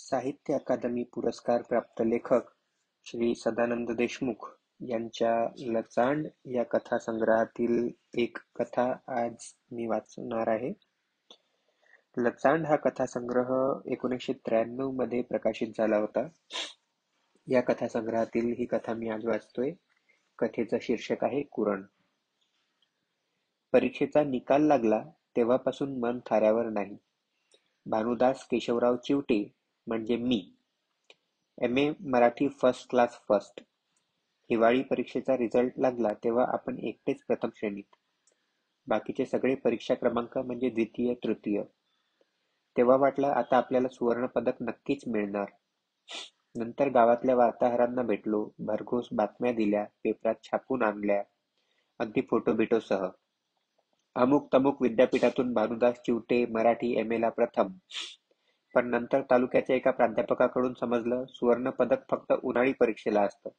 साहित्य अकादमी पुरस्कार प्राप्त लेखक श्री सदानंद देशमुख यांच्या लचांड या कथासंग्रहातील एक कथा आज मी वाचणार आहे. लचांड हा कथासंग्रह 1993 मध्ये प्रकाशित झाला होता. या कथासंग्रहातील ही कथा मी आज वाचतोय. कथेचं शीर्षक आहे कुरण. परीक्षेचा निकाल लागला तेव्हापासून मन थाऱ्यावर नाही. भानुदास केशवराव चिवटे म्हणजे मी MA Marathi first class first. हिवाळी परीक्षेचा रिझल्ट लागला तेव्हा आपण एकटेच प्रथम श्रेणीत. बाकीचे सगळे परीक्षा क्रमांक म्हणजे द्वितीय तृतीय. तेव्हा वाटलं आता आपल्याला सुवर्ण पदक नक्कीच मिळणार. नंतर गावातल्या वार्ताहरांना भेटलो, भरघोस बातम्या दिल्या, पेपरात छापून आणल्या, अगदी फोटो बिटो सह. अमुक तमुक विद्यापीठातून भानुदास चिवटे मराठी MA ला प्रथम. पण नंतर तालुक्याच्या एका प्राध्यापकाकडून समजलं सुवर्ण पदक फक्त उन्हाळी परीक्षेला असतं.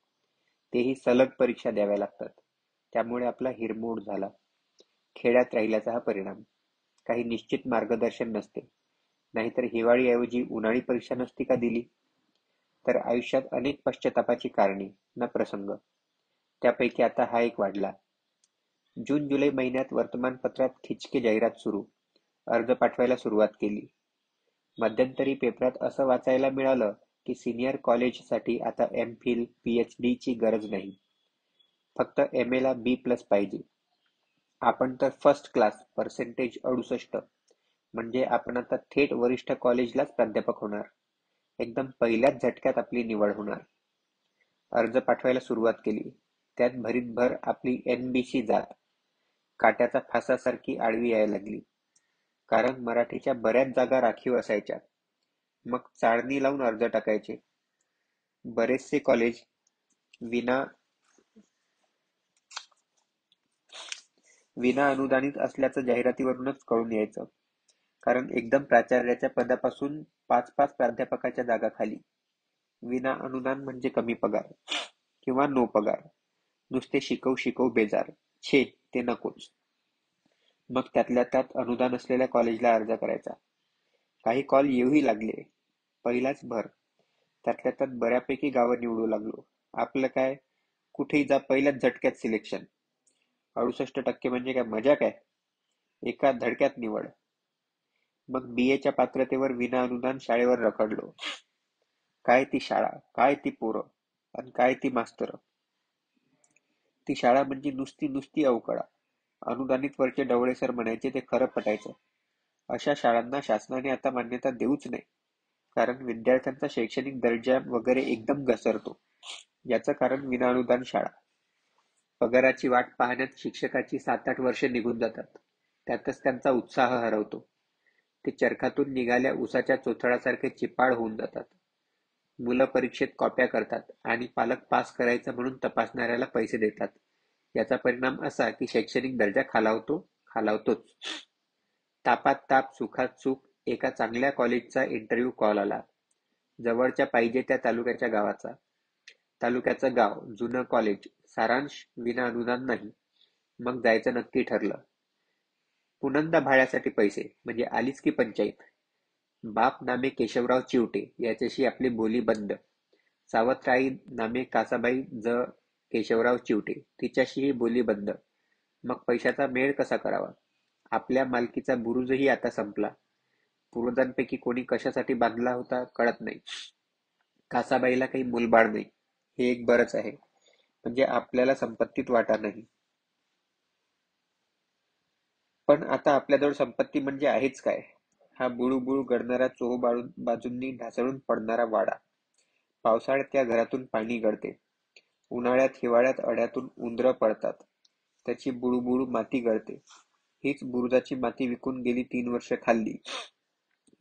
तेही सलग परीक्षा द्याव्या लागतात. त्यामुळे आपला हिरमोड झाला. खेड्यात राहिल्याचा हा परिणाम. काही निश्चित मार्गदर्शन नसते. नाहीतर हिवाळीऐवजी उन्हाळी परीक्षा नसती का दिली? तर आयुष्यात अनेक पश्चातापाची कारणे ना प्रसंग. त्यापैकी आता हा एक वाढला. जून जुलै महिन्यात वर्तमानपत्रात खिचके जाहिरात सुरू. अर्ज पाठवायला सुरुवात केली. मध्यंतरी पेपरात असं वाचायला मिळालं की सिनियर कॉलेजसाठी आता MPhil PhD ची गरज नाही. फक्त MA ला B+ पाहिजे. आपण तर फर्स्ट क्लास, पर्सेंटेज 68. म्हणजे आपण आता थेट वरिष्ठ कॉलेजलाच प्राध्यापक होणार. एकदम पहिल्याच झटक्यात आपली निवड होणार. अर्ज पाठवायला सुरुवात केली. त्यात भरीतभर आपली NBC जात काट्याचा फासासारखी आडवी यायला लागली. कारण मराठीच्या बऱ्याच जागा राखीव असायच्या. मग चाळणी लावून अर्ज टाकायचे. बरेचसे कॉलेज विना अनुदानित असल्याचं जाहिरातीवरूनच कळून यायचं. कारण एकदम प्राचार्याच्या पदापासून 5-5 प्राध्यापकाच्या जागा खाली. विना अनुदान म्हणजे कमी पगार किंवा नो पगार. नुसते शिकव बेजार. छे, ते नकोच. मग त्यातल्या त्यात अनुदान असलेल्या कॉलेजला अर्ज करायचा. काही कॉल येऊही लागले. पहिलाच भर. त्यातल्या त्यात बऱ्यापैकी गावं निवडू लागलो. आपलं काय, कुठेही जा पहिल्याच झटक्यात सिलेक्शन. 68% म्हणजे काय मजा काय? एका धडक्यात निवड. मग BAच्या पात्रतेवर विना अनुदान शाळेवर रखडलो. काय ती शाळा, काय ती पोरं, आणि काय ती मास्तर. ती शाळा म्हणजे नुसती अवकळा. अनुदानित वरचे ढवळे सर म्हणायचे ते खरं पटायचं. अशा शाळांना शासनाने आता मान्यता देऊच नाही. कारण विद्यार्थ्यांचा शैक्षणिक दर्जा वगैरे एकदम घसरतो. याचं कारण विनाअनुदान शाळा. पगाराची वाट पाहण्यात शिक्षकाची 7-8 वर्षे निघून जातात. त्यातच त्यांचा उत्साह हरवतो. ते चरखातून निघाल्या उसाच्या चोथळासारखे चिपाड होऊन जातात. मुलं परीक्षेत कॉप्या करतात आणि पालक पास करायचं म्हणून तपासणाऱ्याला पैसे देतात. याचा परिणाम असा की शैक्षणिक दर्जा खालावतोच. तापात ताप, सुखात सुख. एका चांगल्या कॉलेजचा इंटरव्ह्यू कॉल आला. जवळच्या पाहिजे त्या तालुक्याच्या गावाचा. तालुक्याचं गाव, जुनं कॉलेज, सारांश विना अनुदान नाही. मग जायचं नक्की ठरलं. पुनंदा भाड्यासाठी पैसे म्हणजे आलीच की पंचायत. बाप नामे केशवराव चिवटे याच्याशी आपली बोली बंद. सावत्राई नामे कासाबाई केशवराव चिवटे तिच्याशीही बोली बंद. मग पैशाचा मेळ कसा करावा? आपल्या मालकीचा बुरुजही आता संपला. पूर्वजांपैकी कोणी कशासाठी बांधला होता कळत नाही. कासाबाईला काही मूलबाळ नाही, हे एक बरंच आहे. म्हणजे आपल्याला संपत्तीत वाटा नाही. पण आता आपल्याजवळ संपत्ती म्हणजे आहेच काय? हा बुळूबुळू गडणारा चोहो बाजूंनी ढासळून पडणारा वाडा. पावसाळ्यात त्या घरातून पाणी गळते. उन्हाळ्यात हिवाळ्यात अड्यातून उंदरं पडतात. त्याची बुळूबुळू माती गळते. हीच बुरुजाची माती विकून गेली 3 वर्ष खाल्ली.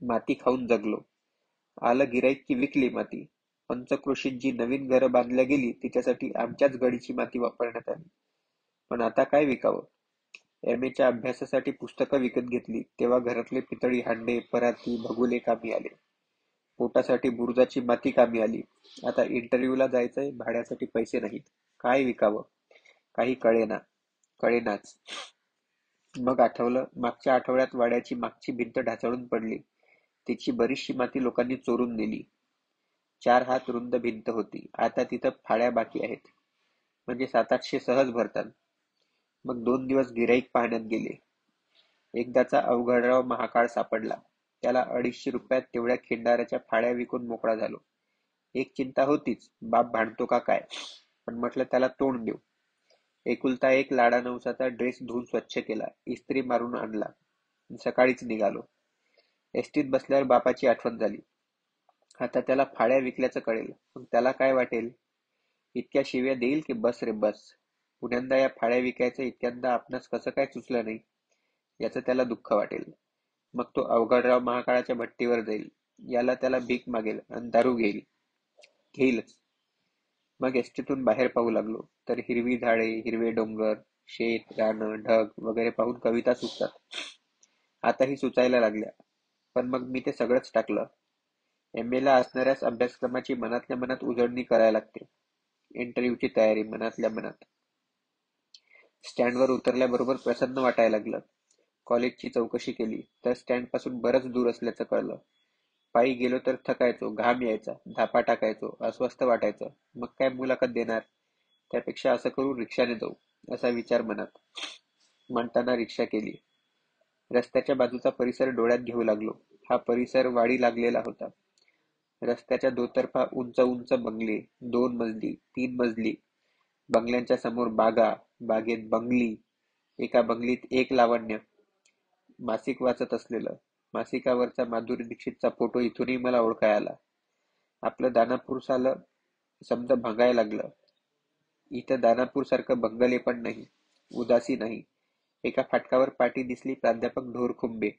माती खाऊन जगलो. आलं गिऱ्हाईक की विकली माती. पंचक्रोशीत जी नवीन घरं बांधल्या गेली तिच्यासाठी आमच्याच गडीची माती वापरण्यात आली. पण आता काय विकावं? MAच्या अभ्यासासाठी पुस्तकं विकत घेतली तेव्हा घरातले पितळी हांडे, पराती, भगुले कामी आले. पोटासाठी बुरुजाची माती कामी आली. आता इंटरव्ह्यूला जायचंय, भाड्यासाठी पैसे नाहीत. काय विकावं? काही कळेनाच. मग आठवलं, मागच्या आठवड्यात वाड्याची मागची भिंत ढासळून पडली. तिची बरीचशी माती लोकांनी चोरून नेली. 4 हात रुंद भिंत होती. आता तिथं फाळ्या बाकी आहेत. म्हणजे 700-800 सहज भरतात. मग 2 दिवस गिऱ्हाईक पाहण्यात गेले. एकदाचा अवघडराव महाकाळ सापडला. त्याला 250 रुपयात तेवढ्या खिंडाराच्या फाळ्या विकून मोकळा झालो. एक चिंता होतीच, बाप भांडतो का काय, पण म्हटलं त्याला तोंड देऊ. एकुलता एक लाडा नवसाचा ड्रेस धुवून स्वच्छ केला, इस्त्री मारून आणला. सकाळीच निघालो. एसटीत बसल्यावर बापाची आठवण झाली. आता त्याला फाळ्या विकल्याचं कळेल, मग त्याला काय वाटेल? इतक्या शिव्या देईल की बस रे बस. पुण्यांदा या फाळ्या विकायचं इतक्यांदा आपणास कसं काय सुचलं नाही, याचं त्याला दुःख वाटेल. मग तो अवघडराव महाकाळाच्या भट्टीवर जाईल. याला त्याला भीक मागेल आणि दारू घेईलच. मग एसटीतून बाहेर पाहू लागलो तर हिरवी झाडे, हिरवे डोंगर, शेत, रानं, ढग वगैरे पाहून कविता सुचतात. आताही सुचायला लागल्या. पण मग मी ते सगळंच टाकलं. MA ला असणाऱ्याच अभ्यासक्रमाची मनातल्या मनात उजळणी करायला लागते. इंटरव्ह्यूची तयारी मनातल्या मनात. स्टँडवर उतरल्याबरोबर प्रसन्न वाटायला लागलं. कॉलेजची चौकशी केली तर स्टँडपासून बरंच दूर असल्याचं कळलं. पायी गेलो तर थकायचो, घाम यायचा, धापा टाकायचो, अस्वस्थ वाटायचं. मग काय मुलाखत देणार? त्यापेक्षा असं करू रिक्षाने जाऊ, असा विचार मनात. म्हणताना रिक्षा केली. रस्त्याच्या बाजूचा परिसर डोळ्यात घेऊ लागलो. हा परिसर वाडी लागलेला होता. रस्त्याच्या दोतर्फा उंच उंच बंगले, 2 मजली, 3 मजली. बंगल्यांच्या समोर बागा, बागेत बंगली, एका बंगलीत एक लावण्य. मासिक वाचत असलेलं. मासिकावरचा माधुरी दीक्षितचा फोटो इथूनही मला ओळखायला आला. आपलं दानापूर सालं समजा भांगायला लागलं. इथं दानापूर सारखं बंगले पण नाही, उदासी नाही. एका फाटकावर पाटी दिसली प्राध्यापक ढोरखुंबे,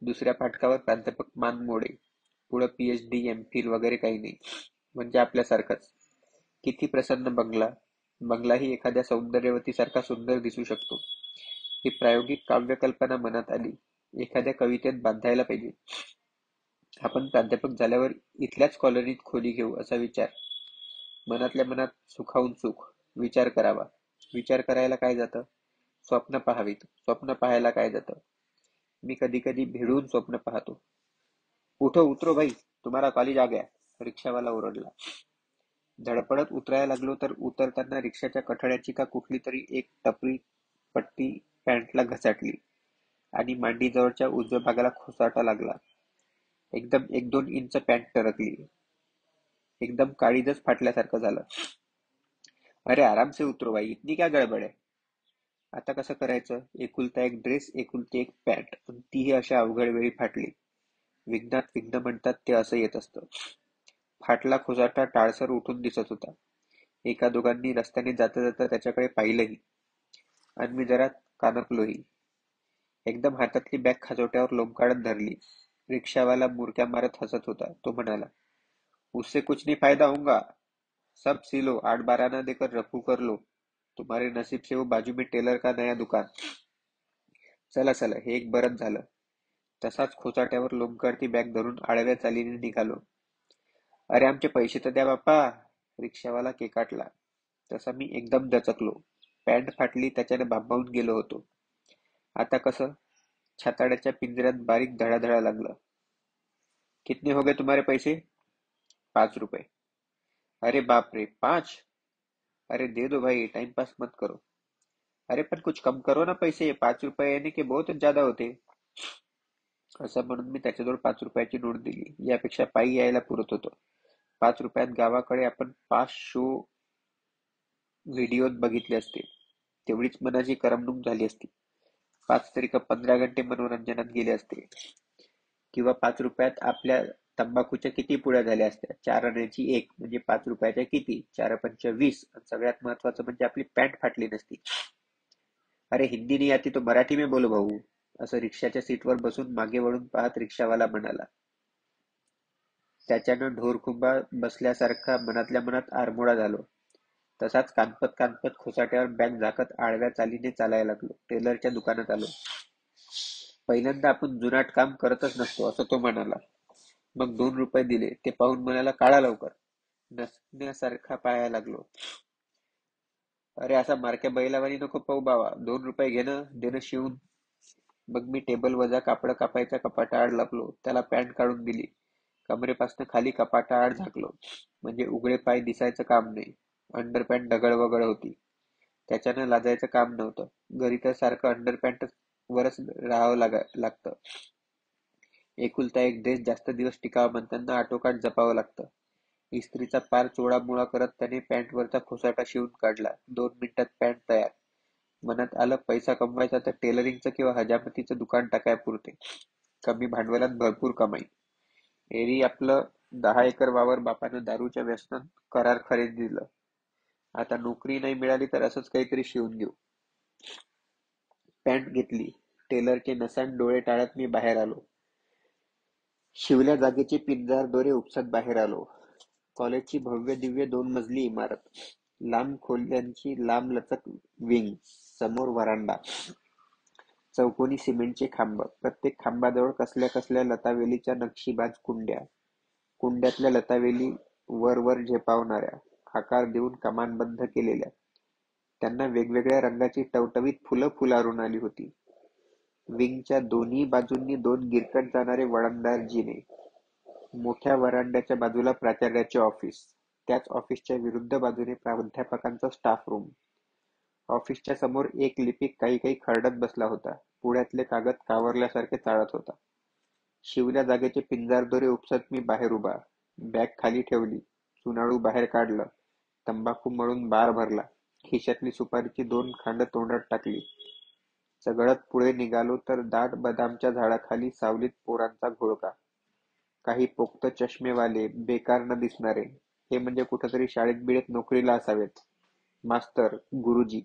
दुसऱ्या फाटकावर प्राध्यापक मानमोडे. पुढं PhD, MPhil वगैरे काही नाही, म्हणजे आपल्यासारखंच. किती प्रसन्न बंगला. बंगलाही एखाद्या सौंदर्यवतीसारखा सुंदर दिसू शकतो. ही प्रायोगिक काव्यकल्पना मनात आली. एखाद्या कवितेत बांधायला पाहिजे. आपण प्राध्यापक झाल्यावर इथल्याच कॉलनीत खोली घेऊ, असा विचार. मनातल्या मनात सुखावून सुख. विचार करावा. विचार करायला काय जातं? स्वप्न पाहावीत. स्वप्न पाहायला काय जातं? मी कधी कधी भिडून स्वप्न पाहतो. उठो उतरो भाई, तुम्हारा कॉलेज आ गया, रिक्षावाला ओरडला. धडपडत उतरायला लागलो तर उतरताना रिक्षाच्या कठड्याची का कुठली तरी एक टपरी पट्टी पॅन्टला घसाटली आणि मांडीजवळच्या उजव्या भागाला खोसाटा लागला. एकदम 1-2 इंच पॅन्ट टरकली. एकदम काळीजच फाटल्यासारखं झालं. अरे आराम से उतरो भाई, इतनी क्या गडबड आहे? आता कसं करायचं? एकुलता एक ड्रेस, एकुलती एक पॅन्ट, आणि तीही अशा अवघड वेळी फाटली. विघ्नात विघ्न म्हणतात ते असं येत असतं. फाटला खोसाटा टाळसर उठून दिसत होता. एका दोघांनी रस्त्याने जाता जाता त्याच्याकडे पाहिलंही, आणि मी जरा कानपलोही. एकदम हातातली बॅग खाजोट्यावर लोंबकाळत धरली. रिक्षावाला मुरक्या मारत हसत होता. तो म्हणाला, उससे कुछ नहीं फायदा होगा, सब सिलो, 8-12 ना देकर रफू कर लो. तुम्हारे नसीब से वो बाजू में टेलर का नया दुकान. चला चला, हे एक बरंच झालं. तसाच खोचाट्यावर लोंबकळती बॅग धरून आडव्या चालीने निघालो. अरे आमचे पैसे तर द्या बाप्पा, रिक्षावाला केकाटला. तसा मी एकदम दचकलो. पॅन्ट फाटली, त्याच्याने बांबावून गेलो होतो. आता कसं? छाताड्याच्या पिंजऱ्यात बारीक धडाधडा लागलं. कितने हो गए तुम्हारे पैसे? 5 रुपये. अरे बाप रे, 5? अरे दे दो भाई, टाइम पास मत करो. अरे पण कुछ कम करो ना पैसे, 5 रुपये यानी की बहुत ज्यादा होते. असं म्हणून मी त्याच्याजवळ 5 रुपयाची नोट दिली. यापेक्षा पायी यायला पुरत होतं. 5 रुपयात गावाकडे आपण 5 शो व्हिडिओत बघितले असते. तेवढीच मनाची करमणूक झाली असती. 5 तरी का 15 घंटे मनोरंजनात गेले असते. किंवा 5 रुपयात आपल्या तंबाखूच्या किती पुड्या झाल्या असत्या? 4 आण्याची एक, म्हणजे 5 रुपयाच्या किती? 4-5 20. आणि सगळ्यात महत्वाचं म्हणजे आपली पॅन्ट फाटली नसती. अरे हिंदी नहीं आती तो मराठी में बोलो भाऊ, असं रिक्षाच्या सीटवर बसून मागे वळून पाहत रिक्षावाला म्हणाला. त्याच्यानं ढोरखुंबा बसल्यासारखा मनातल्या मनात आरमोडा झालो. तसाच कानपत कानपत खोसाट्यावर बॅग झाकत आडव्या चालीने चालायला लागलो. टेलरच्या दुकानात आलो. पहिल्यांदा आपण जुनाट काम करतच नसतो, असं तो म्हणाला. मग 2 रुपये दिले. ते पाहून म्हणाला, काढा लवकर. नसण्यासारखा पाहायला लागलो. अरे असा मारक्या बैलावानी नको पाहू बाबा, 2 रुपये घेणं देणं शिवून. मग मी टेबल वजा कापड कापायच्या कपाटाआड लपलो. त्याला पॅन्ट काढून दिली. कमरेपासून खाली कपाटाआड झाकलो, म्हणजे उघडे पाय दिसायचं काम नाही. अंडरपॅन्ट ढगळवगळ होती. त्याच्यानं लाजायचं काम नव्हतं. घरी तर सारखं अंडरपॅन्ट वरच राहावं लागतं. एकुलता एक ड्रेस जास्त दिवस टिकावा म्हणताना आटोकाट जपावं लागतं. इस्त्रीचा पार चोळामोळा करत त्याने पॅन्टवरचा खोसाटा शिवून काढला. 2 मिनिटात पॅन्ट तयार. मनात आलं, पैसा कमवायचा तर टेलरिंगचं किंवा हजामतीचं दुकान टाकाय पुरते. कमी भांडवलात भरपूर कमाई. एरी आपलं 10 एकर वावर बापानं दारूच्या व्यसनात करार खरेदी दिलं. आता नोकरी नाही मिळाली तर असंच काहीतरी शिवून घेऊ. पॅन्ट घेतली. टेलरचे नसाण डोळे टाळत मी बाहेर आलो. शिवल्या जागेचे पिंजार दोरे उपसत बाहेर आलो. कॉलेजची भव्य दिव्य 2 मजली इमारत. लांब खोल्यांची लांबलचक विंग. समोर वरांडा. चौकोनी सिमेंटचे खांब. प्रत्येक खांबाजवळ कसल्या कसल्या लतावेलीच्या नक्षीबाज कुंड्या. कुंड्यातल्या लतावेली वर वर झेपावणाऱ्या, आकार देऊन कमानबद्ध केलेल्या. त्यांना वेगवेगळ्या रंगाची टवटवीत फुलं फुलारून आली होती. विंगच्या दोन्ही बाजूंनी 2 गिरकट जाणारे वळणदार जिने. मोठ्या वरांड्याच्या बाजूला प्राचार्याचे ऑफिस. त्याच ऑफिसच्या विरुद्ध बाजूने प्राध्यापकांचा स्टाफ रूम. ऑफिसच्या समोर एक लिपिक काही काही खरडत बसला होता. पुढ्यातले कागद कावरल्यासारखे चाळत होता. शिवल्या जागेचे पिंजारदोरे उपसत मी बाहेर उभा. बॅग खाली ठेवली. चुनाळू बाहेर काढलं. तंबाखू मळून बार भरला. खिशातली सुपारीची 2 खांड तोंडात टाकली. चघळत पुढे निघालो तर दाट बदामच्या झाडाखाली सावलीत पोरांचा घोळका. काही पोक्त चष्मेवाले, बेकार न दिसणारे. हे म्हणजे कुठंतरी शाळेत बिळेत नोकरीला असावेत. मास्तर, गुरुजी.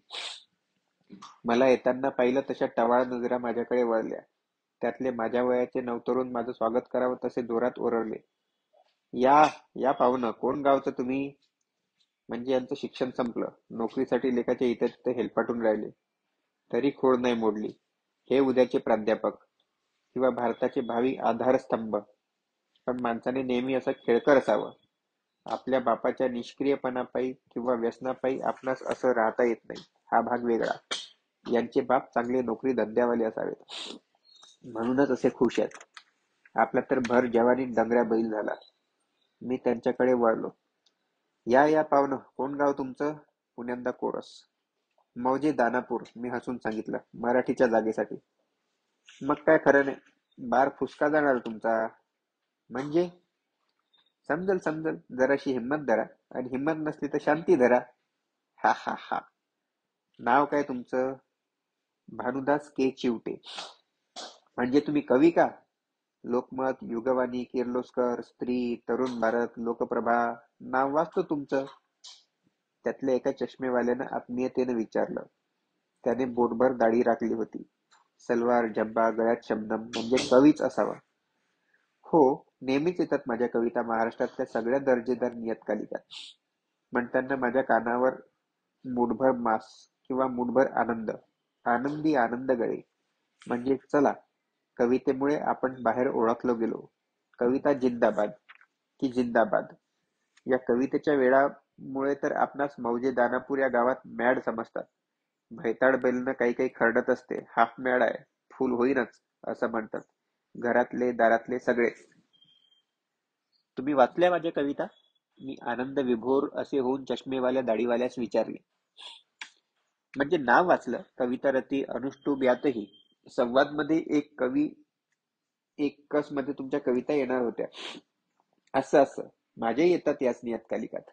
मला येताना पाहिलं तशा टवाळ नजरा माझ्याकडे वळल्या. त्यातले माझ्या वयाचे नवतरुण माझं स्वागत करावं तसे जोरात ओरडले. या या पाहुणं, कोण गावचं तुम्ही? म्हणजे यांचं शिक्षण संपलं. नोकरीसाठी लेखाच्या इथे तिथे हेलपाटून राहिले. तरी खोड नाही मोडली. हे उद्याचे प्राध्यापक किंवा भारताचे भावी आधारस्तंभ. पण माणसाने नेहमी असं खेळकर असावं. आपल्या बापाच्या निष्क्रियपणापायी किंवा व्यसनापायी आपणास असं राहता येत नाही. हा भाग वेगळा. यांचे बाप चांगले नोकरी धंद्यावाले असावेत. म्हणूनच असे खुश आहेत. आपला तर भर जवानीत डंगऱ्या बैल झाला. मी त्यांच्याकडे वळलो. या या पाहुणं, कोण गाव तुमचं? पुण्यांदा कोरस. मौजे दानापूर, मी हसून सांगितलं, मराठीच्या जागेसाठी. मग काय खरं नाही. बार फुसका जाणार तुमचा. म्हणजे? समजल समजल. जराशी हिंमत धरा. आणि हिंमत नसली तर शांती धरा. हा हा हा. नाव काय तुमचं? भानुदास के चिवटे. म्हणजे तुम्ही कवी का? लोकमत, युगवाणी, किर्लोस्कर, स्त्री, तरुण भारत, लोकप्रभा. नाव वाचतो तुमचं. त्यातल्या एका चष्मेवाल्यानं आत्मीयतेनं विचारलं. त्याने बोटभर दाढी राखली होती. सलवार, झब्बा, गळ्यात शबनम, म्हणजे कवीच असावा. हो, नेहमीच येतात माझ्या कविता महाराष्ट्रातल्या सगळ्या दर्जेदार नियतकालिकात. म्हणताना माझ्या कानावर मुठभर मास किंवा मुठभर आनंद. आनंदी आनंद गळे. म्हणजे चला, कवितेमुळे आपण बाहेर ओळखलो गेलो. कविता जिंदाबाद की जिंदाबाद. या कवितेच्या वेळामुळे तर आपणास मौजे दानापूर या गावात मॅड समजतात. भैताड बैलनं काही काही खरडत असते. हाफ मॅड आहे, फुल होईनच, असं म्हणतात घरातले दारातले सगळे. तुम्ही वाचल्या माझ्या कविता? मी आनंद विभोर असे होऊन चष्मेवाल्या दाढीवाल्यास विचारले. म्हणजे नाव वाचलं. कविता रती अनुष्टुभ यातही संवाद मध्ये एक कवी एक कस मध्ये तुमच्या कविता येणार होत्या. असं असं माझ्याही येतात याच नियतकालिकात.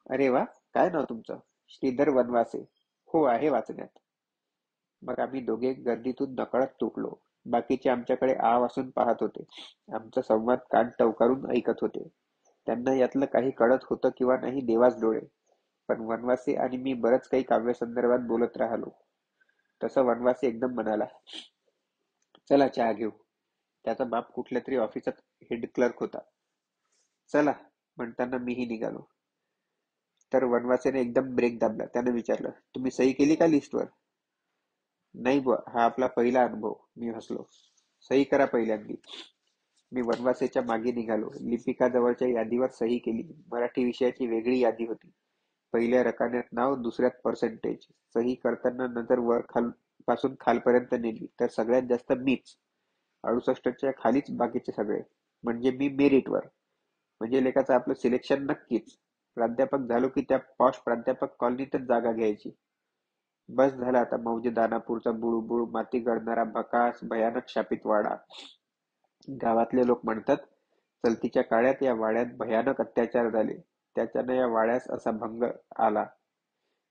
अरे वा, काय नाव तुमचं? श्रीधर वनवासे. हो, आहे वाचण्यात. मग आम्ही दोघे गर्दीतून नकळत तुटलो. बाकीचे आमच्याकडे आ वासून पाहत होते. आमचा संवाद कान टवकारून ऐकत होते. त्यांना यातलं काही कळत होतं किंवा नाही देवाच डोळे. पण वनवासी आणि मी बरंच काही काव्यासंदर्भात बोलत राहिलो. तसं वनवासी एकदम म्हणाला, चला चहा घेऊ. त्याचा बाप कुठल्या तरी ऑफिसात हेड क्लर्क होता. चला म्हणताना मीही निघालो. तर वनवासीने एकदम ब्रेक दाबला. त्याने विचारलं, तुम्ही सही केली का लिस्टवर? नाही बुवा, हा आपला पहिला अनुभव. मी हसलो. सही करा पहिल्यांदी. मी वनवासीच्या मागे निघालो. लिपिकाजवळच्या यादीवर सही केली. मराठी विषयाची वेगळी यादी होती. पहिल्या रकान्यात नाव, दुसऱ्यात पर्सेंटेज. सही करताना नजर वर खाल पासून खालपर्यंत नेली तर सगळ्यात जास्त मीच. 68च्या खालीच बाकीचे सगळे. म्हणजे मी मेरिटवर. म्हणजे लेखाचं आपलं सिलेक्शन नक्कीच. प्राध्यापक झालो की त्या पॉश प्राध्यापक कॉलनीतच जागा घ्यायची. बस झाला आता मौजे दानापूरचा बुळबुळ माती गळणारा भकास भयानक शापित वाडा. गावातले लोक म्हणतात, चलतीच्या काळात या वाड्यात भयानक अत्याचार झाले. त्याच्यानं या वाड्यास असा भंग आला.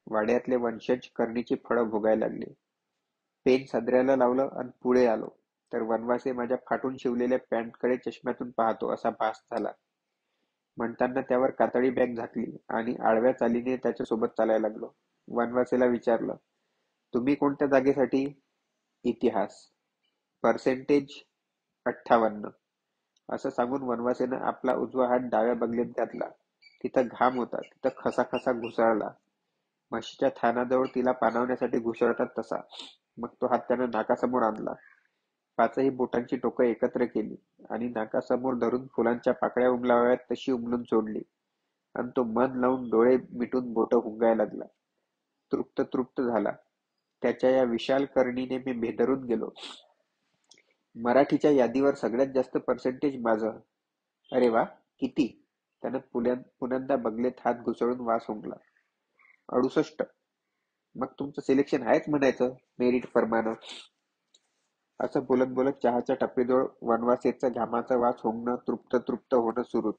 वाड्यातले वंशज करणीची फळं भोगायला लागले. पेन सदऱ्याला लावलं आणि पुढे आलो, तर वनवासे माझ्या फाटून शिवलेल्या पॅन्टकडे चष्म्यातून पाहतो असा भास झाला. म्हणताना त्यावर कातडी बॅग झाकली आणि आडव्या चालीने त्याच्यासोबत चालायला लागलो. वनवासेला विचारलं, तुम्ही कोणत्या जागेसाठी? इतिहास. पर्सेंटेज 58. असं सांगून वनवासेनं आपला उजवा हात डाव्या बगलीत घातला. तिथं घाम होता, तिथं खसाखसा घुसळला. म्हशीच्या थानाजवळ तिला पाणवण्यासाठी घुसळतात तसा. मग तो हात त्यानं नाकासमोर आणला. पाचही बोटांची टोकं एकत्र केली आणि नाकासमोर धरून फुलांच्या पाकळ्या उमलाव्यात तशी उमलून सोडली. आणि तो मन लावून डोळे मिटून बोटं हुंगायला लागला. तृप्त तृप्त झाला. त्याच्या या विशाल करणीने मी भेदरून गेलो. मराठीच्या यादीवर सगळ्यात जास्त पर्सेंटेज माझं. अरे वा, किती? त्यानं पुन्यांदा बगलेत हात घुसळून वास हुंकला. 68. मग तुमचं सिलेक्शन आहेच म्हणायचं, मेरिट प्रमाणे. असं बोलत बोलत चहाच्या टपरीजवळ वनवासेचा घामाचा वास होंगणं तृप्त तृप्त होणं सुरूच.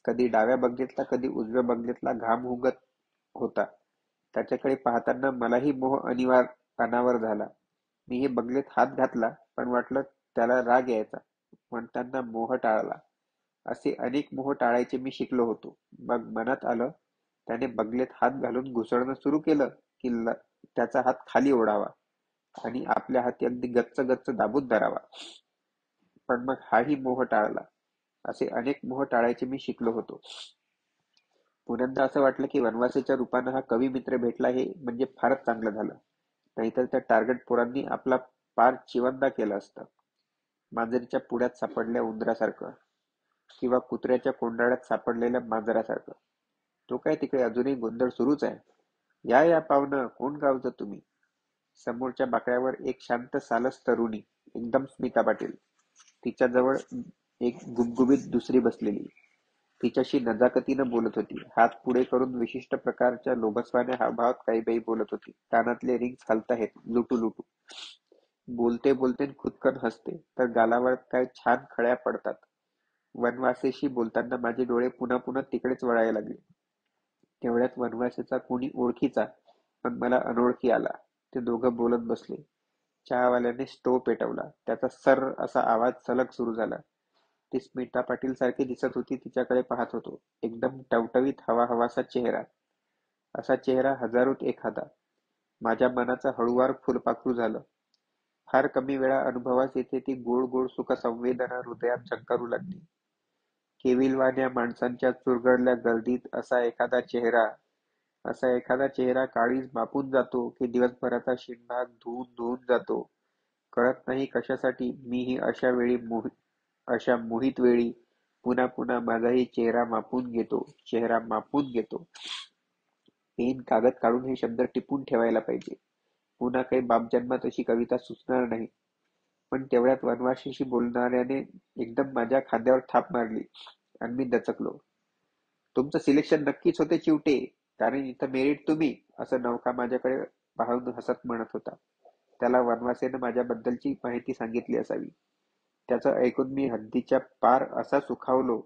कधी डाव्या बगलीतला कधी उजव्या बगलीतला घाम हुंगत होता. त्याच्याकडे पाहताना मलाही मोह अनावर झाला. मीही बगलेत हात घातला, पण वाटलं त्याला राग यायचा. म्हणताना मोह टाळला. असे अनेक मोह टाळायचे मी शिकलो होतो. मग मनात आलं, त्याने बगलेत हात घालून घुसळणं सुरू केलं की त्याचा हात खाली ओढावा आणि आपल्या हाती अगदी गच्च गच्च दाबून धरावा. पण मग हाही मोह टाळला. असे अनेक मोह टाळायचे मी शिकलो होतो. पुन्हा असं वाटलं की वनवासीच्या रूपानं हा कवी मित्र भेटला हे म्हणजे फारच चांगलं झालं. नाहीतर त्या टार्गेट पोरांनी आपला पार चिवंदा केला असता. मांजरीच्या पुढ्यात सापडल्या उंदरासारखं किंवा कुत्र्याच्या कोंडाळ्यात सापडलेल्या मांजरासारखं. तो काय तिकडे अजूनही गोंधळ सुरूच आहे. या या पाहुणं, कोण गावचं तुम्ही? समोरच्या बाकड्यावर एक शांत सालस तरुणी, एकदम स्मिता पाटील. तिच्याजवळ एक गुबगुबीत दुसरी बसलेली. तिच्याशी नजाकतीनं बोलत होती. हात पुढे करून विशिष्ट प्रकारच्या लोभसवाण्या हावभावात काही बाई बोलत होती. कानातले रिंग्स हलताहेत लुटू लुटू. बोलते बोलते खुदकन हसते, तर गालावर काय छान खळ्या पडतात. वनवासेशी बोलताना माझे डोळे पुन्हा पुन्हा तिकडेच वळायला लागले. तेवढ्यात वनवासेचा कोणी ओळखीचा पण मला अनोळखी आला. ते दोघं बोलत बसले. चहावाल्याने स्टोव पेटवला. त्याचा सर्र असा आवाज सलग सुरू झाला. ती स्मिता पाटील सारखी दिसत होती. तिच्याकडे पाहत होतो. एकदम टवटवीत हवा हवासा चेहरा. असा चेहरा हजारोत एखादा. माझ्या मनाचं हळूवार फुलपाखरू झालं. फार कमी वेळा अनुभवास येते ती गोड गोड सुख संवेदना हृदयात झंकारू लागली. केविलवाण्या माणसांच्या चुरगळल्या गर्दीत असा एखादा चेहरा काळीज मापून जातो की दिवसभराचा शिणभाग धुवून धुवून जातो. कळत नाही कशासाठी मीही अशा मोहित वेळी पुन्हा पुन्हा माझाही चेहरा मापून घेतो. पेन कागद काढून हे शब्द टिपून ठेवायला पाहिजे. पुन्हा काही बापजन्मात अशी कविता सुचणार नाही. पण तेवढ्यात वनवाशीशी बोलणाऱ्याने एकदम माझ्या खांद्यावर थाप मारली आणि मी दचकलो. तुमचं सिलेक्शन नक्कीच होते चिवटे, कारण इथं मेरिट तुम्ही, असं नौका माझ्याकडे पाहून हसत म्हणत होता. त्याला वनवासेनं माझ्याबद्दलची माहिती सांगितली असावी. त्याचं ऐकून मी हद्दीच्या पार असा सुखावलो.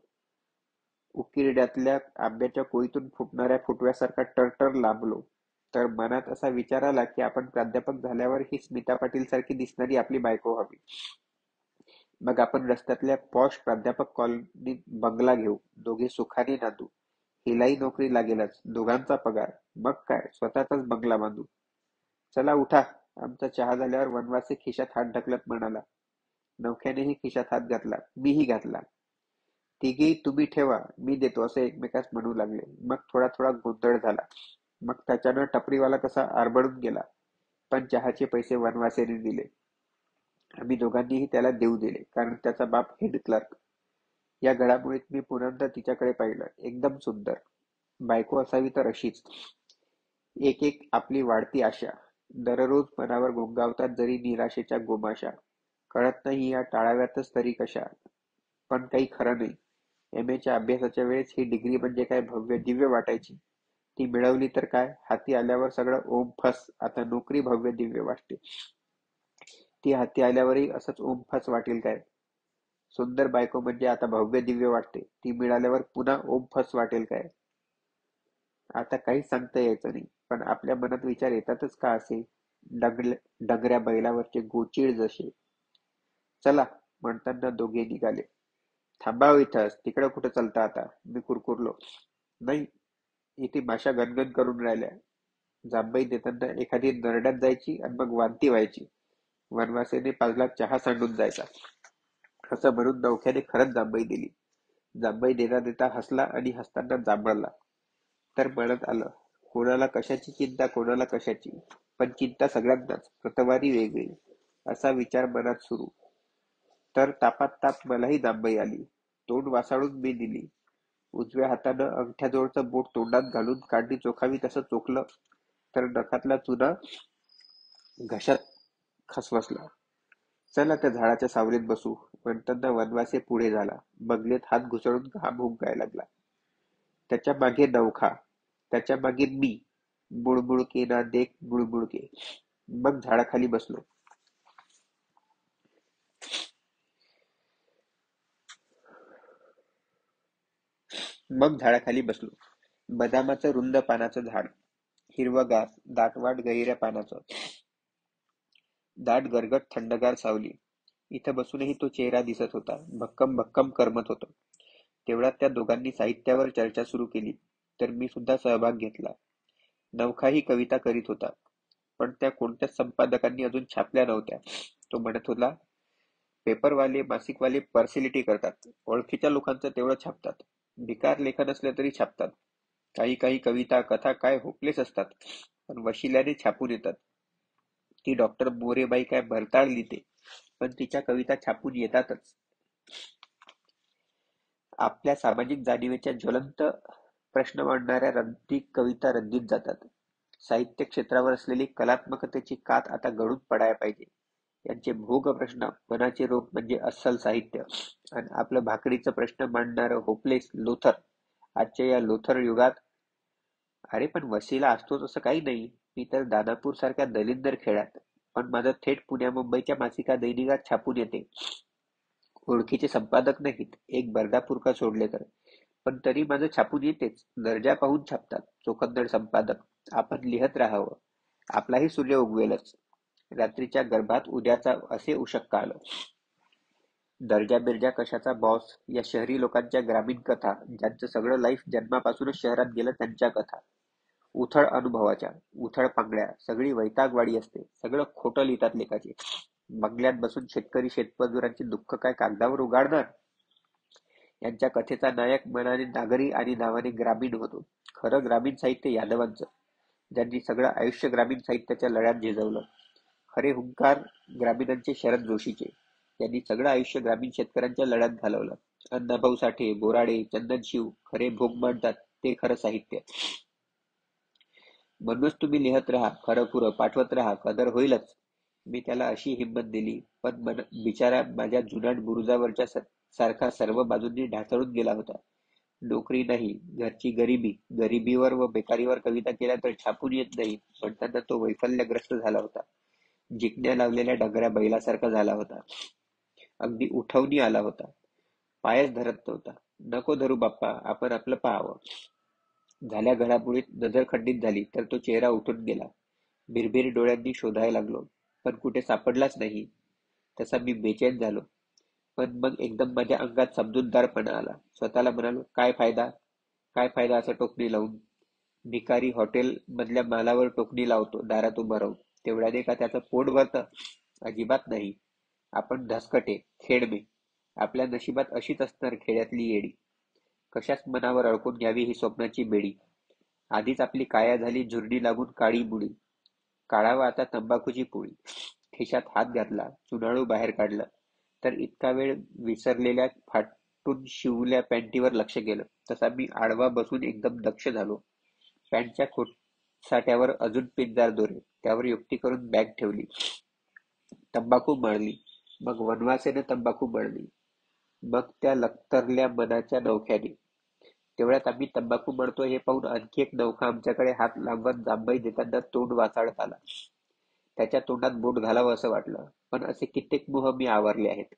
उकिरड्यातल्या आंब्याच्या कोळीतून फुटणाऱ्या फुटव्यासारखा टरटर लांबलो. तर मनात असा विचार आला की आपण प्राध्यापक झाल्यावर ही स्मिता पाटील सारखी दिसणारी आपली बायको व्हावी. मग आपण रस्त्यातल्या पॉश प्राध्यापक कॉलनीत बंगला घेऊ. दोघे सुखाने नांदू. हिलाही नोकरी लागेलच. दोघांचा पगार. मग काय, स्वतःचाच बंगला बांधू. चला उठा. आमचा चहा झाल्यावर वनवासी खिशात हात ढकलत म्हणाला. नवख्यानेही खिशात हात घातला. मीही घातला. तिघी तुम्ही ठेवा, मी देतो असं एकमेकास म्हणू लागले. मग थोडा थोडा गोंधळ झाला. मग त्याच्यानं टपरीवाला कसा आरबडून गेला. पण चहाचे पैसे वनवासेने दिले. आम्ही दोघांनीही त्याला देऊ दिले, कारण त्याचा बाप हेड क्लर्क. या घडामोडीत मी पुन्हा तिच्याकडे पाहिलं. एकदम सुंदर. बायको असावी तर अशीच. एक एक आपली वाढती आशा. दररोज मनावर घोंगावतात जरी निराशेच्या गोमाशा. कळत नाही या टाळाव्यातच तरी कशा. पण काही खरं नाही. MA च्या अभ्यासाच्या वेळेस ही डिग्री म्हणजे काय भव्य दिव्य वाटायची. ती मिळवली तर काय, हाती आल्यावर सगळं ओम फस. आता नोकरी भव्य दिव्य वाटते. ती हाती आल्यावरही असंच ओम फस वाटेल काय? सुंदर बायको म्हणजे आता भव्य दिव्य वाटते, ती मिळाल्यावर पुन्हा ओम फस वाटेल काय? आता काहीच सांगता यायचं नाही, पण आपल्या मनात विचार येतातच का असे? डगऱ्या बैलावरचे गोचिड जसे. चला, म्हणताना दोघे निघाले. थांबा हो इथंच, तिकडं कुठं चालता आता? मी कुरकुरलो. नाही, इथे माशा गणगण करून राहिल्या. जांभई देताना एखादी नरड्यात जायची आणि मग वांती व्हायची. वनवासीने पाजला चहा सांडून जायचा. असं म्हणून नवख्याने खरंच जांभई दिली. जांभई देता देता हसला आणि हसताना जांभळला. तर म्हणत आलं, कोणाला कशाची चिंता, कोणाला कशाची, पण चिंता सगळ्यांनाच, प्रतवारी वेगळी. असा विचार मनात सुरू. तर तापात ताप मलाही जांभई आली. तोंड वासाळून मी दिली. उजव्या हातानं अंगठ्याजवळचं बोट तोंडात घालून कांडी चोखावी तसं चोखलं, तर नखातला चुना घशात खसवसला. चला त्या झाडाच्या सावलीत बसू, म्हणताना वनवासी पुढे झाला. बगलेत हात घुसळून घाम हुंकायला लागला. त्याच्या मागे नवखा, त्याच्या मागे मी. बुळबुळके ना देख बुळबुळके. मग झाडाखाली बसलो. मग झाडाखाली बसलो. बदामाचं रुंद पानाचं झाड, हिरवंगार, दाटवाट गहिऱ्या पानाचं, दाट गरगट थंडगार सावली. इथं बसूनही तो चेहरा दिसत होता. भक्कम भक्कम करमत होतं. तेवढ्यात त्या दोघांनी साहित्यावर चर्चा सुरू केली, तर मी सुद्धा सहभाग घेतला. नवखाही कविता करीत होता, पण त्या कोणत्याच संपादकांनी अजून छापल्या नव्हत्या. तो म्हणत होता, पेपरवाले, मासिकवाले पर्सिलिटी करतात. ओळखीच्या लोकांचं तेवढं छापतात. भिकार लेखन असलं तरी छापतात. काही काही कविता, कथा काय होपलेस असतात, पण वशिल्याने छापून येतात. ती डॉक्टर मोरेबाई काय भरताळ लिहिते, पण तिच्या कविता छापून येतातच. आपल्या सामाजिक जाणीवेच्या ज्वलंत प्रश्न मांडणाऱ्या रंगीत कविता रंगीत जातात. साहित्य क्षेत्रावर असलेली कलात्मकतेची कात आता गळून पडायला पाहिजे. यांचे भोग प्रश्न, मनाचे रोग म्हणजे अस्सल साहित्य, आणि आपलं भाकरीचं प्रश्न मांडणारं होपलेस लोथर आजच्या या लोथर युगात. अरे पण वशिला असतोच असं काही नाही. मी तर दानापूर सारख्या दलिंदर खेड्यात, पण माझं थेट पुण्या मुंबईच्या मासिका दैनिकात छापून येते. ओळखीचे संपादक नाहीत, एक बर्दापूरकर सोडले तर, पण तरी माझं छापून येतेच. दर्जा पाहून छापतात चोखंदळ संपादक. आपण लिहत राहावं, आपलाही सूर्य उगवेलच. रात्रीच्या गर्भात उद्याचा असे उशक्क आलं. दर्जा बिर्जा कशाचा बॉस, या शहरी लोकांच्या ग्रामीण कथा, ज्यांचं सगळं लाईफ जन्मापासूनच शहरात गेलं, त्यांच्या कथा. उथळ अनुभवाच्या, उथळ पांगळ्या, सगळी वैतागवाडी असते. सगळं खोटं लिहितात लेखाचे. बंगल्यात बसून शेतकरी शेतमजुरांची दुःख काय कागदावर उगाडणार? यांच्या कथेचा नायक मनाने नागरी आणि नावाने ग्रामीण होतो. खरं ग्रामीण साहित्य यादवांचं, ज्यांनी सगळं आयुष्य ग्रामीण साहित्याच्या लढ्यात झिजवलं. खरे हुंकार ग्रामीणांचे शरद जोशीचे, त्यांनी सगळं आयुष्य ग्रामीण शेतकऱ्यांच्या लढ्यात घालवलं. अण्णाभाऊ साठे, बोराडे, चंदनशिव खरे भोग मांडतात, ते खरं साहित्य. म्हणूनच तुम्ही लिहत राहा, खरं खुरं पाठवत राहा, कदर होईलच. मी त्याला अशी हिंमत दिली, पण बिचारा माझ्या जुनाट बुरुजावरच्या सारखा सर्व बाजूंनी ढासळून गेला होता. नोकरी नाही, घरची गरिबी, गरिबीवर व बेकारीवर कविता केल्या तर छापून येत नाही, म्हणताना तो वैफल्यग्रस्त झाला होता. जिंकण्या लावलेल्या डगऱ्या बैलासारखा झाला होता. अगदी उठवणी आला होता. पायच धरत नव्हता. नको धरू बाप्पा, आपण आपलं पाहावं. झाल्या घडामोडीत नजर खंडित झाली, तर तो चेहरा उठून गेला. भिरभिर डोळ्यांनी शोधायला लागलो, पण कुठे सापडलाच नाही. तसा मी बेचैन झालो. पण मग एकदम माझ्या अंगात समजूतदारपणा आला. स्वतःला म्हणालो, काय फायदा, काय फायदा असं टोकणी लावून. भिकारी हॉटेल मधल्या मालावर टोकणी लावतो दारात उभं राहून, तेवढ्याने का त्याचं पोट भरतं? अजिबात नाही. आपण धसकटे, खेडमे. आपल्या नशिबात अशीच असणार खेड्यातली येडी. कशाच मनावर अडकून घ्यावी ही स्वप्नाची बेडी. आधीच आपली काया झाली झुरडी लागून काळी बुडी. काढावा आता तंबाखूची पोळी. खिशात हात घातला, चुनाळू बाहेर काढलं, तर इतका वेळ विसरलेल्या फाटून शिवल्या पॅन्टीवर लक्ष गेलं. तसा मी आडवा बसून एकदम दक्ष झालो. पॅन्टच्या खोसाट्यावर अजून पिनदार दोरे, त्यावर युक्ती करून बॅग ठेवली. तंबाखू मळली, मग वनवासेने तंबाखू मळली. मग त्या लक्तरल्या मनाच्या नौक्याने. तेवढ्यात आम्ही तंबाखू मळतोय हे पाहून आणखी एक नौका आमच्याकडे हात लावत जांभई देताना तोंड वाचाळत आला. त्याच्या तोंडात बोट घालावं असं वाटलं, पण असे कित्येक मोह मी आवरले आहेत.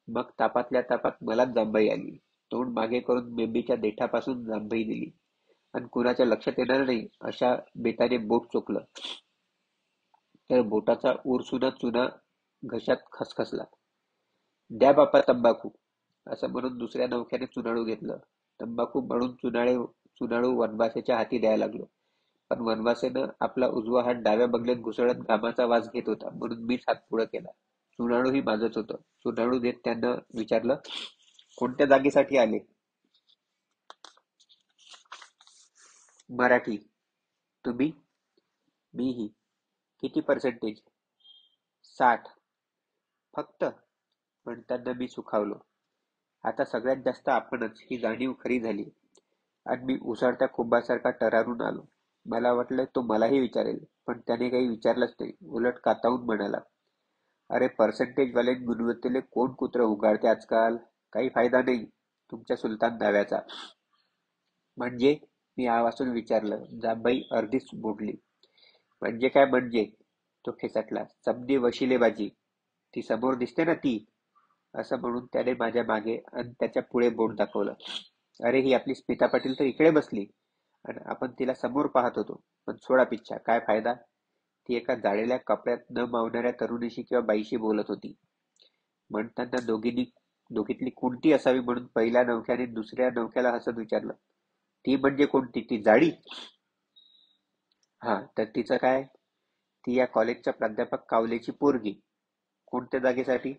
मग तापातल्या तापात मलाच जांभई आली. तोंड मागे करून मेंदीच्या देठापासून जांभई दिली आणि कुणाच्या लक्षात येणार नाही अशा बेताने बोट चोखलं तर बोटाचा उरसुना चुना घशात खसखसला. द्या बापा तंबाखू, असं म्हणून दुसऱ्या नवख्याने चुनाळू घेतलं. तंबाखू म्हणून चुनाळू वनवासेच्या हाती द्यायला लागलो. पण वनवासेनं आपला उजवा हात डाव्या बगलेत घुसळत घामाचा वास घेत होता म्हणून मीच हात पुढं केला. चुनाळूही माझंच होतं. चुनाळू देत त्यानं विचारलं, कोणत्या जागेसाठी आले? मराठी. तुम्ही? मीही. किती पर्सेंटेज? 60. फक्त? म्हणताना मी सुखावलो. आता सगळ्यात जास्त आपणच, ही जाणीव खरी झाली आणि मी उसळत्या कुंभासारखा टरारून आलो. मला वाटलं तो मलाही विचारेल, पण त्याने काही विचारलंच नाही. उलट कातावून म्हणाला, अरे पर्सेंटेजवाले गुणवत्तेले कोण कुत्रं उगाळते आजकाल? काही फायदा नाही तुमच्या सुलतान डाव्याचा. म्हणजे? मी आवाजून विचारलं. जांभई अर्धीच बुडली. म्हणजे काय म्हणजे? तो खेचटला. समधी वशिलेबाजी. ती समोर दिसते ना ती, असं म्हणून त्याने माझ्या मागे आणि त्याच्या पुढे बोट दाखवलं. अरे ही आपली स्मिता पाटील तर इकडे बसली आणि आपण तिला समोर पाहत होतो. पण सोडा पिच्छा, काय फायदा? ती एका जाळलेल्या कपड्यात न मावणाऱ्या तरुणीशी किंवा बाईशी बोलत होती. म्हणताना दोघीतली कोणती असावी म्हणून पहिल्या नौक्याने दुसऱ्या नौक्याला हसत विचारलं, ती म्हणजे कोणती? ती जाडी? हा, तर तिचं काय? ती या कॉलेजच्या प्राध्यापक कावलेची पोरगी. कोणत्या जागेसाठी?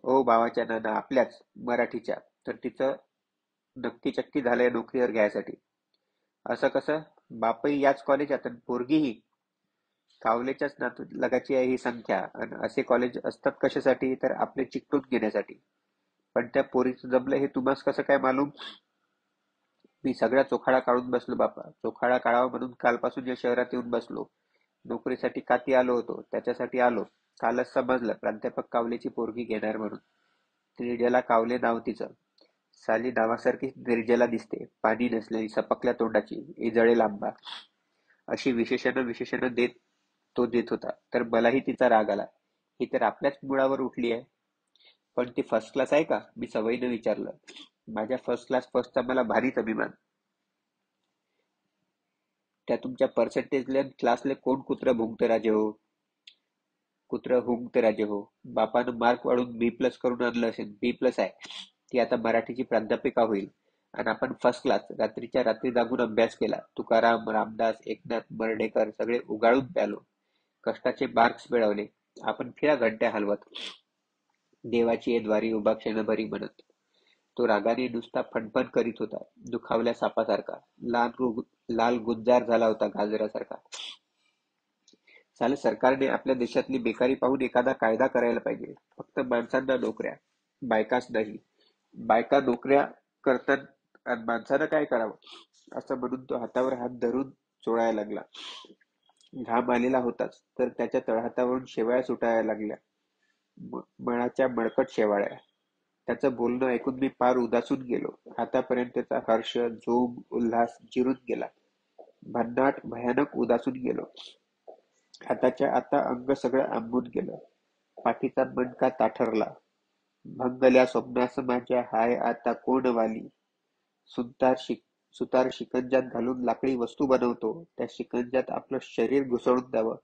ओ भावाच्या नाना, आपल्याच मराठीच्या. तर तिचं नक्की चक्की झालंय नोकरीवर घ्यायसाठी. असं कसं? बापही याच कॉलेजात आणि पोरगीही? कावलेच्याच नातलगाची आहे ही संख्या. आणि असे कॉलेज असतात कशासाठी? तर आपले चिकटून घेण्यासाठी. पण त्या पोरीचं जमलं हे तुम्हास कसं काय मालूम? मी सगळा चोखाडा काढून बसलो बापा. चोखाडा काढावा म्हणून कालपासून या शहरात येऊन बसलो. नोकरीसाठी काती आलो होतो, त्याच्यासाठी आलो. कालच समजलं प्राध्यापक कावलेची पोरगी घेणार म्हणून. निर्जला कावले नाव तिचं. साली नावासारखीच निर्जला दिसते. पाणी नसलेली, सपकल्या तोंडाची, इजळेल आंबा. अशी विशेषणं देत होता. तर मलाही तिचा राग आला. ही तर आपल्याच मुळावर उठली आहे. पण ती फर्स्ट क्लास आहे का? मी सवयीनं विचारलं. माझ्या फर्स्ट क्लास फर्स्टचा मला भारीच अभिमान. त्या तुमच्या पर्सेंटेजले क्लासले कोण कुत्रं भुंकतं राजे हो? कुत्रं हुंकतं राजे हो. बापानं मार्क वाढून बी प्लस करून आणलं असेल. बी प्लस आहे. ती आता मराठीची प्राध्यापिका होईल. आणि आपण फर्स्ट क्लास रात्रीच्या रात्री जागून अभ्यास केला. तुकाराम, रामदास, एकनाथ, मर्ढेकर सगळे उगाळून प्यालो. कष्टाचे मार्क्स मिळवले. आपण फिरा घंट्या हलवत. देवाची ये द्वारी उभा क्षणभरी म्हणत. तो रागाने नुसता फणफण करीत होता. दुखावल्या सापासारखा. लाल गुंजार झाला होता गाजरासारखा. साले सरकारने आपल्या देशातली बेकारी पाहून एखादा कायदा करायला पाहिजे. फक्त माणसांना नोकऱ्या, बायकाच नाही. बायका नोकऱ्या करतात आणि माणसानं काय करावं? असं म्हणून तो हातावर हात धरून चोळायला लागला. घाम आलेला होताच, तर त्याच्या तळहातावरून शेवाळ्या सुटायला लागल्या. मळाच्या मळकट शेवाळ्या. त्याचं बोलणं ऐकून मी पार उदासून गेलो. आतापर्यंतचा हर्ष, जोम, उल्हास जिरून गेला. भन्नाट भयानक उदासून गेलो. आताच्या आता अंग सगळं आंबून गेलं. पाठीचा मणका ताठरला. भंगल्या स्वप्नास माझ्या हाय आता कोण वाली. सुतार शिकंजात घालून लाकडी वस्तू बनवतो. त्या शिकंजात आपलं शरीर घुसळून द्यावं.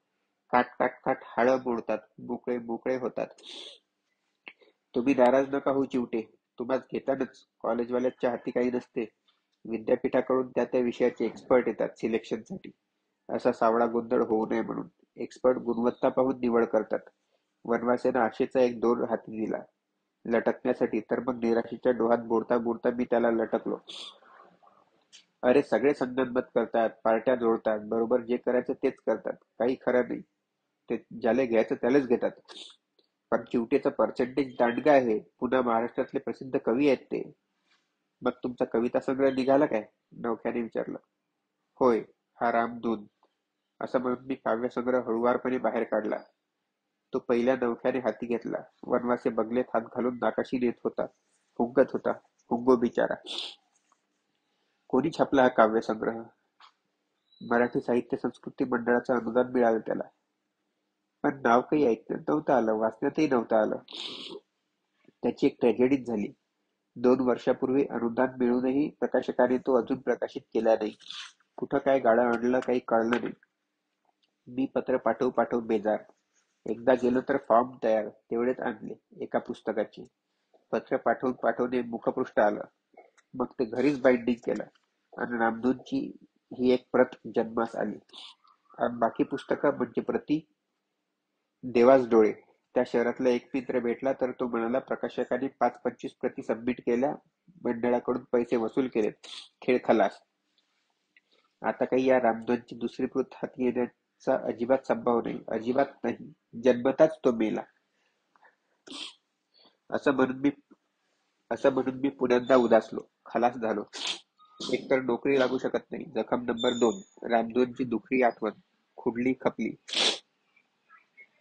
काट काट काट हाडं मोडतात. मोकळे मोकळे होतात. तुम्ही नाराज नका होऊ चिवटे. तुम्हास घेतानच. कॉलेजवाल्याच्या हाती काही नसते. विद्यापीठाकडून त्या त्या विषयाचे एक्सपर्ट येतात सिलेक्शनसाठी. असा सावळा गोंधळ होऊ नये म्हणून. एक्सपर्ट गुणवत्ता पाहून निवड करतात. वनवासेनं आशेचा एक दोर हाती दिला लटकण्यासाठी, तर मग निराशेच्या डोहात बुडता बुडता मी त्याला लटकलो. अरे सगळे संगनमत करतात, पार्ट्या जोडतात, बरोबर जे करायचं तेच करतात. काही खरं नाही. ते ज्याला घ्यायचं त्यालाच घेतात. पण चिवटेचं पर्सेंटेज दांडगा आहे. पुन्हा महाराष्ट्रातले प्रसिद्ध कवी आहेत ते. मग तुमचा कविता संग्रह निघाला काय? नवख्याने विचारलं. होय, हा रामधून. असं म्हणून मी काव्यसंग्रह हळुवारपणे बाहेर काढला. तो पहिल्या नवख्याने हाती घेतला. वनवासी बगलेत हात घालून नाकाशी नेत होता. फुगत होता. फुग्गो बिचारा. कोणी छापला हा काव्यसंग्रह? मराठी साहित्य संस्कृती मंडळाचं अनुदान मिळालं त्याला. पण नाव काही ऐकण्यात नव्हतं आलं, वाचण्यातही नव्हतं आलं. त्याची एक ट्रॅजेडीच झाली. 2 वर्षापूर्वी अनुदान मिळूनही प्रकाशकाने तो अजून प्रकाशित केला नाही. कुठं काय गाडं आणलं काही कळलं नाही. मी पत्र पाठवू बेजार. एकदा गेलो तर फॉर्म तयार, तेवढेच आणले एका पुस्तकाचे. पत्र पाठवून मुखपृष्ठ आलं. मग ते घरीच बाइंडिंग केलं आणि रामधूनची ही एक प्रत जन्मास आली. आणि बाकी पुस्तकं म्हणजे प्रती देवाच डोळे. त्या शहरातला एक मित्र भेटला तर तो म्हणाला, प्रकाशकाने 5-25 प्रती सबमिट केल्या, मंडळाकडून पैसे वसूल केलेत, खेळ खलास. आता काही या रामधनची दुसरी प्रत हाती येण्याचा अजिबात संभव नाही. अजिबात नाही. जन्मताच तो मेला. असं म्हणून मी असं म्हणून मी पुन्यांदा उदासलो. खलास झालो. एकतर नोकरी लागू शकत नाही. जखम नंबर 2. रामधनची दुखरी आठवण. खुडली खपली.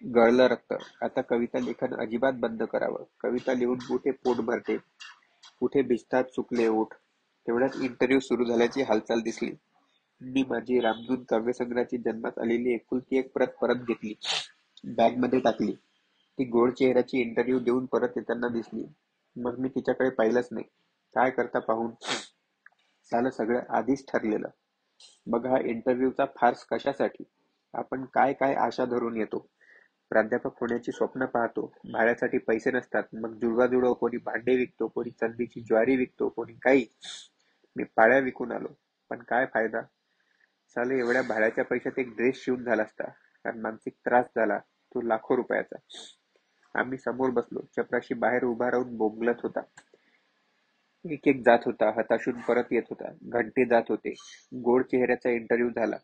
गळलं रक्त. आता कविता लेखन अजिबात बंद करावं. कविता लिहून कुठे पोट भरते, कुठे भिजतात सुकले ओठ. तेवढ्यात इंटरव्ह्यू सुरू झाल्याची हालचाल दिसली. मी माझी रामधून काव्यसंग्रहाची जन्मात आलेली एकुलती एक प्रत परत घेतली. बॅगमध्ये टाकली. ती गोड चेहऱ्याची इंटरव्ह्यू देऊन परत येताना दिसली. मग मी तिच्याकडे पाहिलंच नाही. काय करता पाहून झालं सगळं आधीच ठरलेलं. मग हा इंटरव्ह्यूचा फार्स कशासाठी? आपण काय काय आशा धरून येतो. प्राध्यापक होण्याची स्वप्न पाहतो. भाड्यासाठी पैसे नसतात. मग जुळवाजुळव कोणी भांडे विकतो, कोणी चांदीची ज्वारी विकतो, कोणी काही. मी पाळ्या विकून आलो. पण काय फायदा? साले एवढ्या भाड्याच्या पैशात एक ड्रेस शिवून झाला असता. कारण मानसिक त्रास झाला तो लाखो रुपयाचा. आम्ही समोर बसलो. चपराशी बाहेर उभा राहून बोंबलत होता. एक एक जात होता. हताशून परत येत होता. घंटे जात होते. गोड चेहऱ्याचा इंटरव्ह्यू झाला.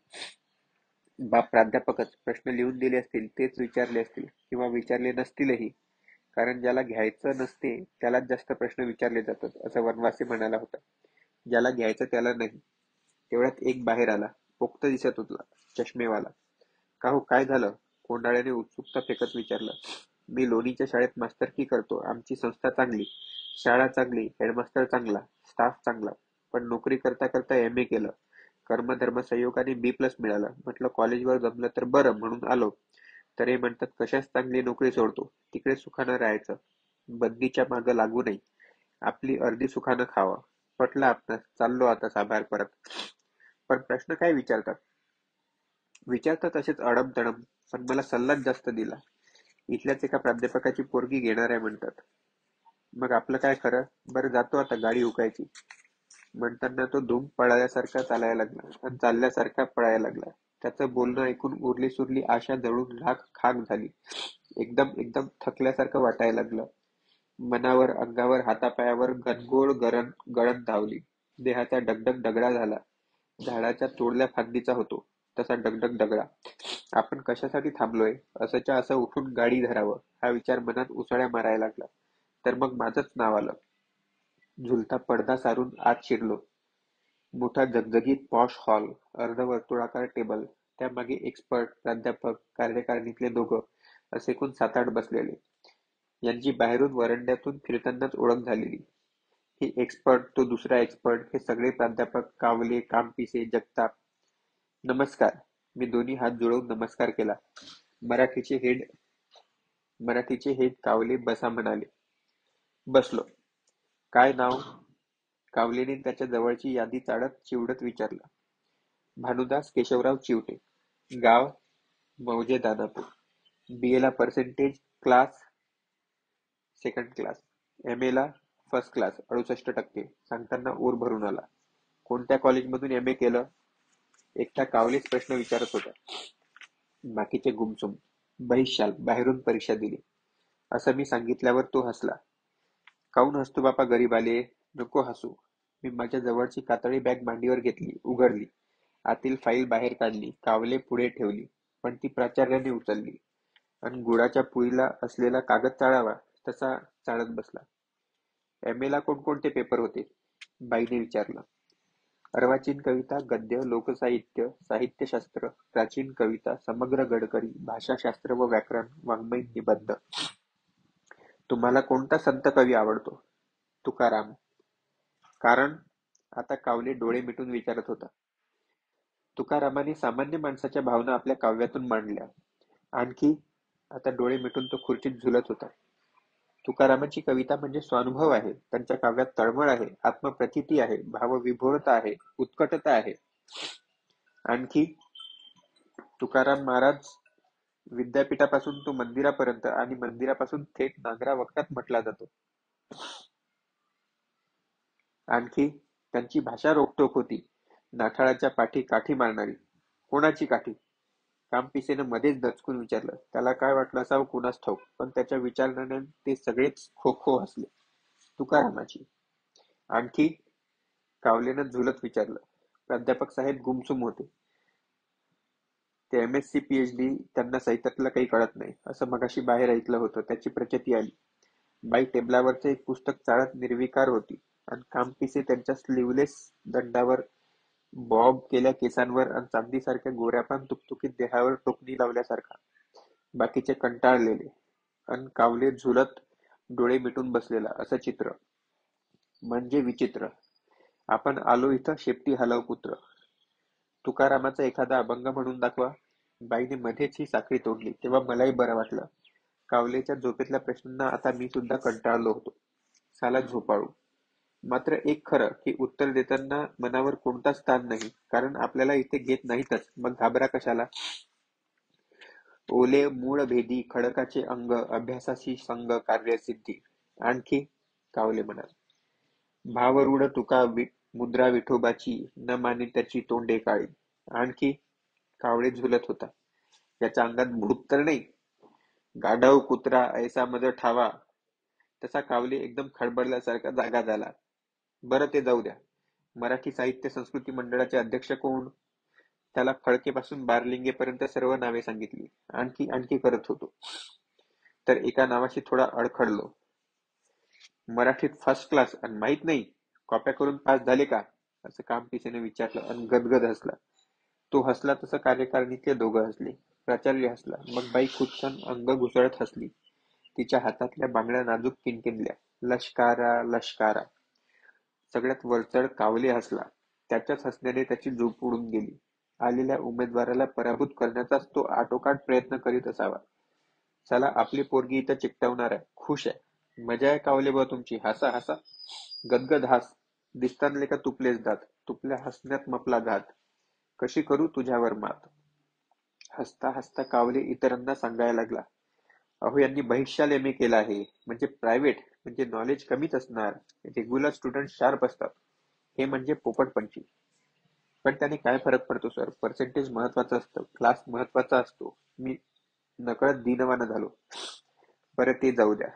बाप प्राध्यापकच. प्रश्न लिहून दिले असतील, तेच विचारले असतील, किंवा विचारले नसतीलही. कारण ज्याला घ्यायचं नसते त्यालाच जास्त प्रश्न विचारले जातात, असं वनवासी म्हणाला होता. ज्याला घ्यायचं त्याला नाही. तेवढ्यात एक बाहेर आला. पोक्त दिसत होता. चष्मेवाला. का हो, काय झालं? कोंडाळ्याने उत्सुकता फेकत विचारलं. मी लोणीच्या शाळेत मास्तरकी करतो. आमची संस्था चांगली, शाळा चांगली, हेडमास्तर चांगला, स्टाफ चांगला. पण नोकरी करता करता एम ए केलं. कर्मधर्म संयोगाने B+ मिळालं. म्हटलं कॉलेजवर जमलं तर बरं म्हणून आलो. तर हे म्हणतात कशाच चांगली नोकरी सोडतो, तिकडे सुखानं राहायचं, बंदीच्या मागं लागू नये, आपली अर्धी सुखानं खावं. पटलं आपणास. चाललो आता साभार परत. पण प्रश्न काय विचारतात? विचारतात असेच अडमतडम. पण मला सल्लाच जास्त दिला. इथल्याच एका प्राध्यापकाची पोरगी घेणार आहे म्हणतात. मग आपलं काय खरं? बरं जातो आता, गाडी हुकायची. म्हणताना तो धूम पळाल्यासारखा चालायला लागला आणि चालल्यासारखा पळायला लागला. त्याचं बोलणं ऐकून उरली सुरली आशा जळून राख खाक झाली. एकदम एकदम थकल्यासारखं वाटायला लागलं. मनावर, अंगावर, हातापायावर घनघोर गळत धावली. देहाचा डगडग दगडा झाला. झाडाच्या तोडल्या फांदीचा होतो तसा डगडग दगडा. आपण कशासाठी थांबलोय? असंच्या असं उठून गाडी धरावं हा विचार मनात उसळ्या मारायला लागला. तर मग माझंच नाव आलं. झुलता पडदा सारून आत शिरलो. मोठा झगझगीत पॉश हॉल, अर्धवर्तुळाकार टेबल, त्यामागे एक्सपर्ट, प्राध्यापक, कार्यकारिणीतले दोघं, असे एकूण 7-8 बसलेले. यांची बाहेरून वरांड्यातून फिरतानाच ओळख झालेली. ही एक्सपर्ट, तो दुसरा एक्सपर्ट, हे सगळे प्राध्यापक, कावले, कामपिसे, जगताप. नमस्कार. मी दोन्ही हात जुळवून नमस्कार केला. मराठीचे हेड कावले बसा म्हणाले. बसलो. काय नाव? कावलेने त्याच्या जवळची यादी चाळत चिवडत विचारलं. भानुदास केशवराव चिवटे. गाव? मौजे दानापूर. BA ला percentage class second class. MA ला फर्स्ट क्लास 68%. सांगताना ऊर भरून आला. कोणत्या कॉलेजमधून MA केलं? एकटा कावलेच प्रश्न विचारत होता. बाकीचे गुमसुम. बहिशाल, बाहेरून परीक्षा दिली, असं मी सांगितल्यावर तो हसला. काऊन हसतो बापा गरीब आले? नको हसू. मी माझ्या जवळची कातळी बॅग मांडीवर घेतली, उघडली. आतील फाईल बाहेर काढली, कावले पुढे ठेवली. पण ती प्राचार्याने उचलली आणि गुळाच्या पुळीला असलेला कागद चाळावा तसा चाळत बसला. MA ला कोणकोणते पेपर होते? बाईने विचारलं. अर्वाचीन कविता, गद्य, लोकसाहित्य, साहित्यशास्त्र, प्राचीन कविता, समग्र गडकरी, भाषाशास्त्र व व्याकरण, वाङ्मय, निबंध. तुम्हाला कोणता संत कवी आवडतो? तुकाराम. कारण आता कावले डोळे मिटून विचारत होता. तुकारामाने सामान्य माणसाच्या भावना आपल्या काव्यातून मांडल्या. आणखी आता डोळे मिटून तो खुर्चीत झुलत होता. तुकारामांची कविता म्हणजे स्वानुभव आहे. त्यांच्या काव्यात तळमळ आहे, आत्मप्रतीती आहे, भावविभोरता आहे, उत्कटता आहे. आणखी तुकाराम महाराज विद्यापीठापासून तो मंदिरापर्यंत आणि मंदिरापासून थेट नागरा वक्तात म्हटला जातो. आणखी त्यांची भाषा रोखठोक होती. नाठाळाच्या पाठी काठी मारणारी. कोणाची काठी? कामपिसेनं मध्येच दचकून विचारलं. त्याला काय वाटलं असावं कुणास ठाऊक, पण त्याच्या विचारण्याने ते सगळेच खो खो हसले. तुकारामाची. आणखी? कावलेनं झुलत विचारलं. प्राध्यापक साहेब गुमसुम होते. ते MSc PhD त्यांना साहित्यातलं काही कळत नाही असं मगाशी बाहेर ऐकलं होतं. त्याची प्रचिती आली. बाई टेबलावरचं एक पुस्तक चाळत निर्विकार होती आणि कामपिसे त्यांच्या स्लीवलेस दंडावर, बॉब केल्या केसांवर आणि चांदीसारख्या गोऱ्यापान तुकतुकीत देहावर टोपणी लावल्यासारखा. बाकीचे कंटाळलेले अन कावले झुलत डोळे मिटून बसलेला असं चित्र. म्हणजे विचित्र. आपण आलो इथं शेपटी हलव पुत्र. तुकारामाचा एखादा अभंग म्हणून दाखवा. बाईने मध्येच ही साखळी तोडली. तेव्हा मलाही बरं वाटलं. कावलेच्या झोपेतल्या प्रश्नांना आता मी सुद्धा कंटाळलो होतो. साला झोपाळू. मात्र एक खरं की उत्तर देताना मनावर कोणताच ताण नाही, कारण आपल्याला इथे घेत नाहीतच, मग घाबरा कशाला. ओले मूळ भेदी खडकाचे अंग, अभ्यासाशी संग कार्यसिद्धी. आणखी? कावले म्हणाल. भावरूढ तुका मुद्रा विठोबाची, न माने त्याची तोंडे काळी. आणखी? कावळे झुलत होता. याच्या अंगात भूत तर नाही? गाढव कुत्रा ऐसा मज ठावा. तसा कावले एकदम खडबडल्यासारखा जागा झाला. बरं ते जाऊ द्या. मराठी साहित्य संस्कृती मंडळाचे अध्यक्ष कोण? त्याला फळकेपासून बारलिंगेपर्यंत सर्व नावे सांगितली. आणखी आणखी करत होतो. तर एका नावाशी थोडा अडखडलो. मराठीत फर्स्ट क्लास आणि माहित नाही? कॉप्या करून पास झाले का? असं कामपिसेने विचारलं आणि गदगद हसला. तो हसला तसं कार्यकारिणीतले दोघं हसले. प्राचार्य हसला. मग बाई खुदकन अंग घुसळत हसली. तिच्या हातातल्या बांगड्या नाजूक किणकिणल्या. लष्कारा लष्कारा. सगळ्यात वरचढ कावले हसला. त्याच्याच हसण्याने त्याची झोप उडून गेली. आलेल्या उमेदवाराला पराभूत करण्याचाच तो आटोकाट प्रयत्न करीत असावा. चला आपली पोरगी इथं चिकटवणार आहे. खुश आहे. मजा आहे कावले बा तुमची. हसा हसा. गदगद हास. दिसतानले का तुपलेच दात. तुपल्या हसण्यात मपला घात. कशी करू तुझ्यावर मात. हसता हसता कावले इतरांना सांगायला लागला. अहो यांनी बहिष्याल MA केला आहे. म्हणजे प्रायव्हेट, म्हणजे नॉलेज कमीच असणार. रेग्युलर स्टुडंट शार्प असतात. हे म्हणजे पोपटपंची. पण त्याने काय फरक पडतो सर. पर्सेंटेज महत्वाचं असतं, क्लास महत्वाचा असतो. मी नकळत दीनवान झालो. बरं ते जाऊ द्या.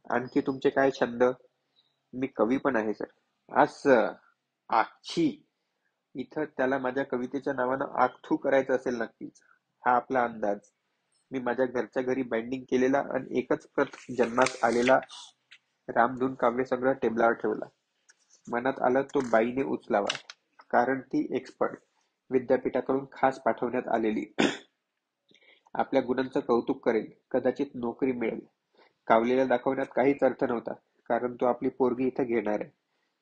आणखी तुमचे काय छंद? मी कवी पण आहे सर. असं. आच्छी. इथं त्याला माझ्या कवितेच्या नावानं आखथू करायचं असेल नक्कीच. हा आपला अंदाज. मी माझ्या घरच्या घरी बाइंडिंग केलेला आणि एकच प्रत जन्मास आलेला रामधून काव्यसंग्रह टेबलावर ठेवला. मनात आलं तो बाईने उचलावा, कारण ती एक्सपर्ट, विद्यापीठाकडून खास पाठवण्यात आलेली. आपल्या गुणांचं कौतुक करेल, कदाचित नोकरी मिळेल. कावलेला दाखवण्यात काहीच अर्थ नव्हता, कारण तो आपली पोरगी इथं घेणार आहे.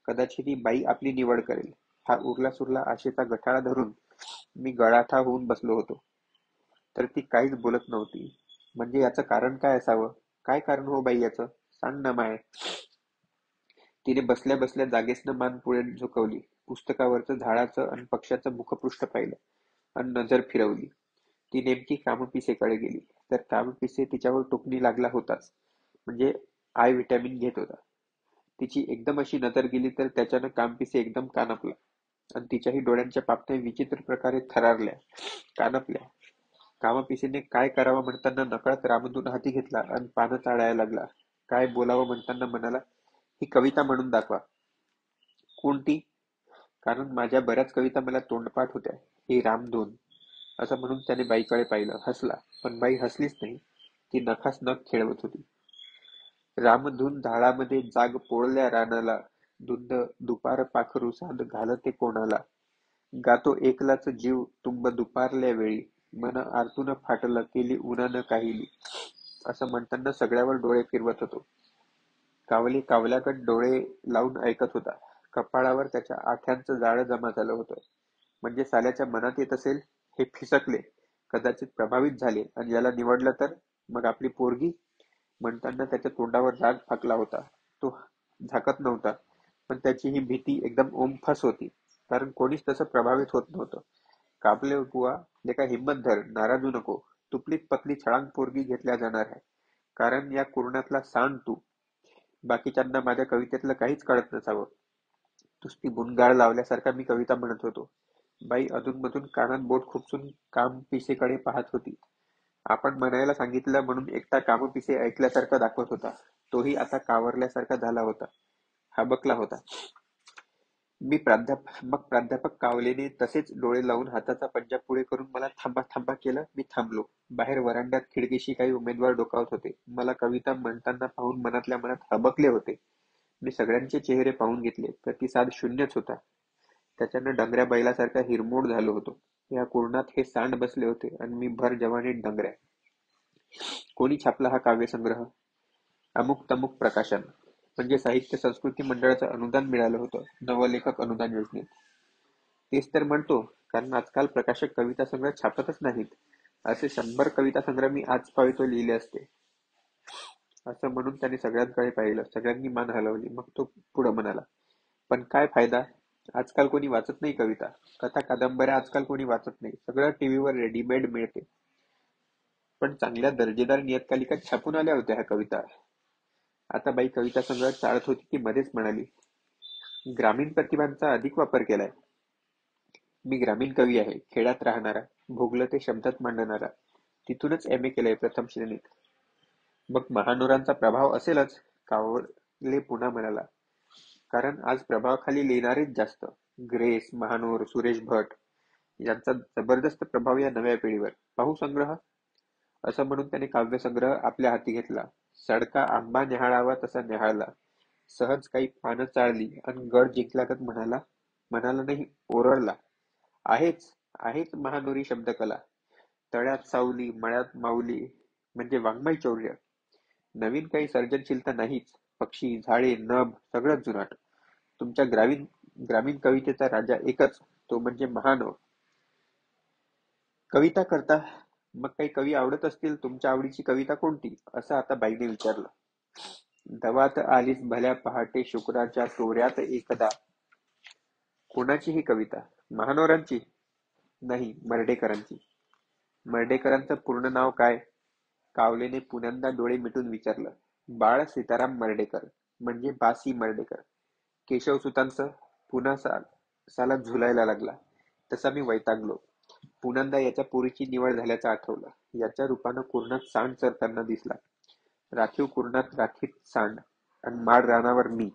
कदाचित ही बाई आपली निवड करेल. हा उरला सुरला आशेचा गठाळा धरून मी गळाठा होऊन बसलो होतो. तर ती काहीच बोलत नव्हती. म्हणजे याचं कारण काय असावं? काय कारण हो बाई याचं? सांग ना माय. तिने बसल्या बसल्या जागेसनं मान पुढे झुकवली. पुस्तकावरचं झाडाचं आणि पक्ष्याचं मुखपृष्ठ पाहिलं आणि नजर फिरवली. ती नेमकी कामपिसेकडे गेली. तर कामपिसे तिच्यावर टोपणी लागला होताच. म्हणजे आय व्हिटॅमिन घेत होता. तिची एकदम अशी नजर गेली तर त्याच्यानं कामपिसे एकदम कानपला आणि तिच्याही डोळ्यांच्या पापण्या विचित्र प्रकारे थरारल्या, कानपल्या. कामपिसेने काय करावं म्हणताना नकळत रामधून हाती घेतला आणि पानं चाळायला लागला. काय बोलावं म्हणताना म्हणाला, ही कविता म्हणून दाखवा. कोणती? कारण माझ्या बऱ्याच कविता मला तोंडपाठ होत्या. ही रामधून. असं म्हणून त्याने बाईकडे पाहिलं. हसला. पण बाई हसलीच नाही. ती नखास नख खेळवत होती. रामधून झाडामध्ये जाग पोळल्या रानाला, धुंद दुपार पाखरू साद घालते कोणाला. गातो एकलाच जीव तुंब दुपारल्या वेळी, मन आरतून फाटलं केली उन्हानं काहिली. असं म्हणताना सगळ्यावर डोळे फिरवत होतो. कावली कावल्याकड डोळे लावून ऐकत होता. कपाळावर त्याच्या आठ्यांचं जाळं जमा झालं होतं. म्हणजे साल्याच्या मनात येत असेल, हे फिसकले, कदाचित प्रभावित झाले आणि याला निवडलं तर मग आपली पोरगी. म्हणताना त्याच्या तोंडावर राग फाकला होता. तो झाकत नव्हता, पण त्याची ही भीती एकदम ओमफस होती, कारण कोणीच तसं प्रभावित होत नव्हतं. काबले बुवा, लेका हिम्मत धर, नाराजू नको. तुपलीत पतली छळांग पोरगी घेतल्या जाणार आहे, कारण या कुरणातला सांड तू. बाकीच्यांना माझ्या कवितेतलं काहीच कळत नसावं. नुसती गुणगाळ लावल्यासारखा मी कविता म्हणत होतो. बाई अधूनमधून कानात बोट खुपसून कामपिसेकडे पाहत होती. आपण म्हणायला सांगितलं म्हणून एकटा कामपिसे ऐकल्यासारखा दाखवत होता. तोही आता कावरल्यासारखा झाला होता, हाबकला होता. मग प्राध्यापक कावलेने तसेच डोळे लावून हाताचा पंजा पुढे करून मला थांबा थांबा केलं. मी थांबलो. बाहेर वरांड्यात खिडकीशी काही उमेदवार डोकावत होते. मला कविता म्हणताना पाहून मनातल्या मनात हबकले होते. मी सगळ्यांचे चेहरे पाहून घेतले. प्रतिसाद शून्यच होता. त्याच्यानं डंगऱ्या बैलासारखा हिरमोड झालो होतो. या कुरणात हे सांड बसले होते आणि मी भर जवानीत डंगऱ्या. कोणी छापला हा काव्यसंग्रह? अमुक तमुक प्रकाशन, म्हणजे साहित्य संस्कृती मंडळाचं अनुदान मिळालं होतं, नवलेखक अनुदान योजनेत. तेच तर म्हणतो, कारण आजकाल प्रकाशक कविता संग्रह छापतच नाहीत. असे 100 कविता संग्रह मी आज पावितो लिहिले असते. असं म्हणून त्याने सगळ्यांकडे पाहिलं. सगळ्यांनी मान हलवली. मग तो पुढं म्हणाला, पण काय फायदा? आजकाल कोणी वाचत नाही कविता. कथा कादंबऱ्या आजकाल कोणी वाचत नाही. सगळं टीव्हीवर रेडीमेड मिळते. पण चांगल्या दर्जेदार नियतकालिकात छापून आल्या होत्या ह्या कविता. आता बाई कविता संग्रह चाळत होती ती मध्येच म्हणाली, ग्रामीण प्रतिभांचा अधिक वापर केलाय. मी ग्रामीण कवी आहे, खेड्यात राहणारा, भोगलं ते शब्दात मांडणारा. तिथूनच एम ए केलंय प्रथम श्रेणीत. मग महानोरांचा प्रभाव असेलच, कावले पुन्हा म्हणाला. कारण आज प्रभावाखाली लिहिणारेच जास्त. ग्रेस, महानोर, सुरेश भट यांचा जबरदस्त प्रभाव या नव्या पिढीवर. पाहू संग्रह? असं म्हणून त्याने काव्यसंग्रह आपल्या हाती घेतला. सडका आंबा न्याहाळावा तसा न्याहाळला. सहज काही पानं चाळली आणि गड जिंकल्यागत म्हणाला, म्हणाला नाही, ओरडला. आहेच, आहेच महानोरी शब्दकला. तळ्यात सावली, मळ्यात माऊली, म्हणजे वाङ्मय चौर्य. नवीन काही सर्जनशीलता नाहीच. पक्षी, झाडे, नभ सगळंच जुनाट. तुमच्या ग्रामीण ग्रामीण कवितेचा राजा एकच, तो म्हणजे महानोर. कविता करता, मग काही कवी आवडत असतील, तुमच्या आवडीची कविता कोणती? असं आता बाईने विचारलं. दवात आलीस भल्या पहाटे शुक्राच्या तोऱ्यात एकदा. कोणाची ही कविता? महानोरांची? नाही, मर्ढेकरांची. मर्ढेकरांचं पूर्ण नाव काय? कावलेने पुन्यांदा डोळे मिटून विचारलं. बाळ सीताराम मर्ढेकर, म्हणजे बासी मर्ढेकर. केशवसुतांचं? पुन्हा साला झुलायला लागला. तसा मी वैतागलो. पुन्यांदा याच्या पोरीची निवड झाल्याचं आठवलं. याच्या रूपानं कुरणात सांड चरताना दिसला. राखीव कुरणात राखीत सांड आणि माड रानावर मी,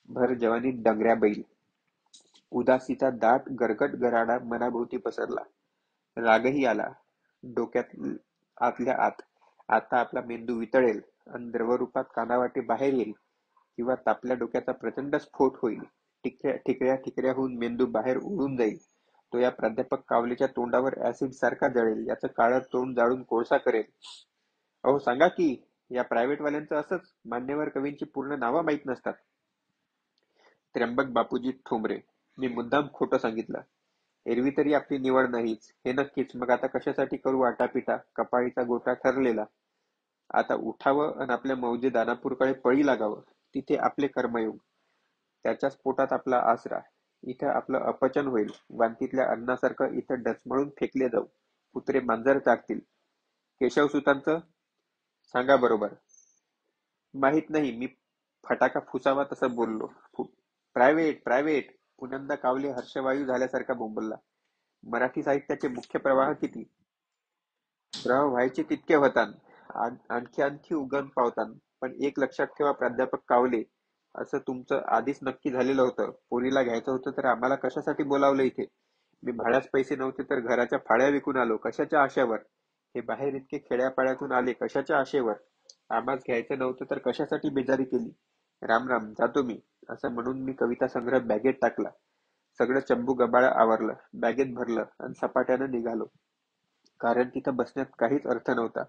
भर जवानीत डंगऱ्या बैल. उदासीचा दाट गरगट गराडा मनाभोवती पसरला. रागही आला डोक्यात आतल्या आत. आता आपला मेंदू वितळेल आणि द्रवरूपात कानावाटे बाहेर येईल, किंवा तापल्या डोक्याचा प्रचंड स्फोट होईल. ठिकऱ्या ठिकऱ्या होऊन मेंदू बाहेर उडून जाईल. तो या प्राध्यापक कावलेच्या तोंडावर ऍसिड सारखा जळेल. याचं काळं तोंड जाळून कोळसा करेल. अहो सांगा की, या प्रायव्हेट वाल्यांचं असंच. मान्यवर कवींची पूर्ण नावं माहीत नसतात. त्र्यंबक बापूजी ठोंबरे. मी मुद्दाम खोटं सांगितलं. एरवी तरी आपली निवड नाहीच, हे नक्कीच. मग आता कशासाठी करू आटापिटा? कपाळीचा गोटा ठरलेला. आता उठावं आणि आपल्या मौजे दानापूरकडे पळी लागावं. तिथे आपले कर्मयोग. त्याच्याच पोटात आपला आसरा. इथं आपलं अपचन होईल. वांतीतल्या अन्नासारखं इथं डचमळून फेकले जाऊ. कुत्रे मांजर चाकतील. केशवसुतांचं? सांगा बरोबर. माहित नाही. मी फटाका फुसावा तसं बोललो. Private private. पुन्यांदा कावले हर्षवायू झाल्यासारखा बोंबलला. मराठी साहित्याचे मुख्य प्रवाह किती? प्रवाह व्हायचे तितके होतान. आणखी आणखी उगम पावतान. पण एक लक्षात ठेवा प्राध्यापक कावले, असं तुमचं आधीच नक्की झालेलं होतं. पोरीला घ्यायचं होतं तर आम्हाला कशासाठी बोलावलं इथे? मी भाड्यास पैसे नव्हते तर घराच्या फाड्या विकून आलो. कशाच्या आशेवर? हे बाहेर इतके खेड्यापाड्यातून आले कशाच्या आशेवर? आम्हास घ्यायचं नव्हतं तर कशासाठी बेजारी केली? राम राम, जातो मी. असं म्हणून मी कविता संग्रह बॅगेत टाकला. सगळं चंबू गबाळं आवरलं, बॅगेत भरलं आणि सपाट्यानं निघालो. कारण तिथं बसण्यात काहीच अर्थ नव्हता.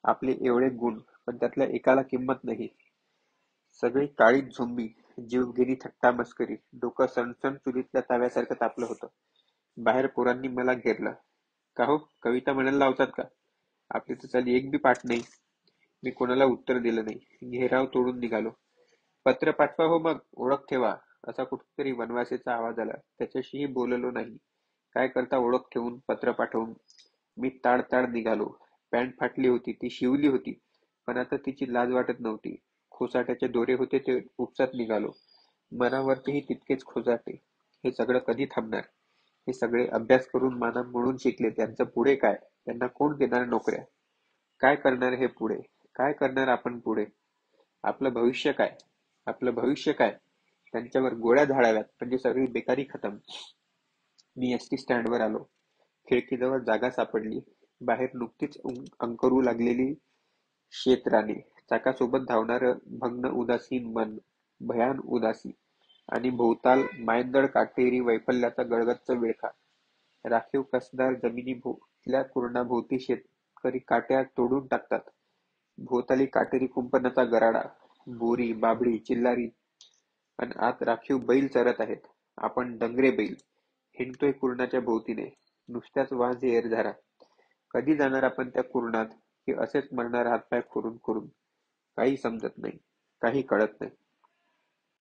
आपले एवढे गुण, पण त्यातल्या एकाला किंमत नाही. सगळी काळीच झोंबी, जीवघेणी थट्टा मस्करी, डोकं सणसण चुलीतल्या तव्यासारखं तापलं होतं. बाहेर पोरांनी मला घेरलं. का हो, कविता म्हणायला लावतात का? आपली तर चाली एक बी पाठ नाही. मी कोणाला उत्तर दिलं नाही. घेराव तोडून निघालो. पत्र पाठवा हो मग, ओळख ठेवा. असा कुठेतरी वनवासीचा आवाज आला. त्याच्याशीही बोललो नाही. काय करता ओळख ठेवून, पत्र पाठवून? मी ताड ताड निघालो. पॅन्ट फाटली होती, ती शिवली होती, पण आता तिची लाज वाटत नव्हती. खोसाट्याचे दोरे होते ते उपसत निघालो. मनावरतीही तितकेच खोसाटे. हे सगळं कधी थांबणार? हे सगळे अभ्यास करून माना मोडून शिकले, त्यांचं पुढे काय? त्यांना कोण देणार नोकऱ्या? काय करणार हे पुढे? काय करणार आपण पुढे? आपलं भविष्य काय? आपलं भविष्य काय? त्यांच्यावर गोळ्या झाडाव्यात म्हणजे सगळी बेकारी खतम. मी एसटी स्टँडवर आलो. खिडकीजवळ जागा सापडली. बाहेर नुकतीच अंकुरू लागलेली शेतराने, चाकासोबत धावणारं भग्न उदासीन मन, भयान उदासी आणि भोवताल मायंदळ काटेरी वैफल्याचा गडगच्च विळखा. राखीव कसदार जमिनीतल्या कुरणाभोवती शेतकरी काट्या तोडून टाकतात. भोवताली काटेरी कुंपणाचा गराडा, बोरी, बाभळी, चिल्लारी अन आत राखीव बैल चरत आहेत. आपण डंगरे बैल. हिंडतोय कुरणाच्या भोवतीने. नुसत्याच वाज एरझारा. कधी जाणार आपण त्या कुरणात, की असेच मरणार हातपाय खुरून खुरून? काही समजत नाही. काही कळत नाही.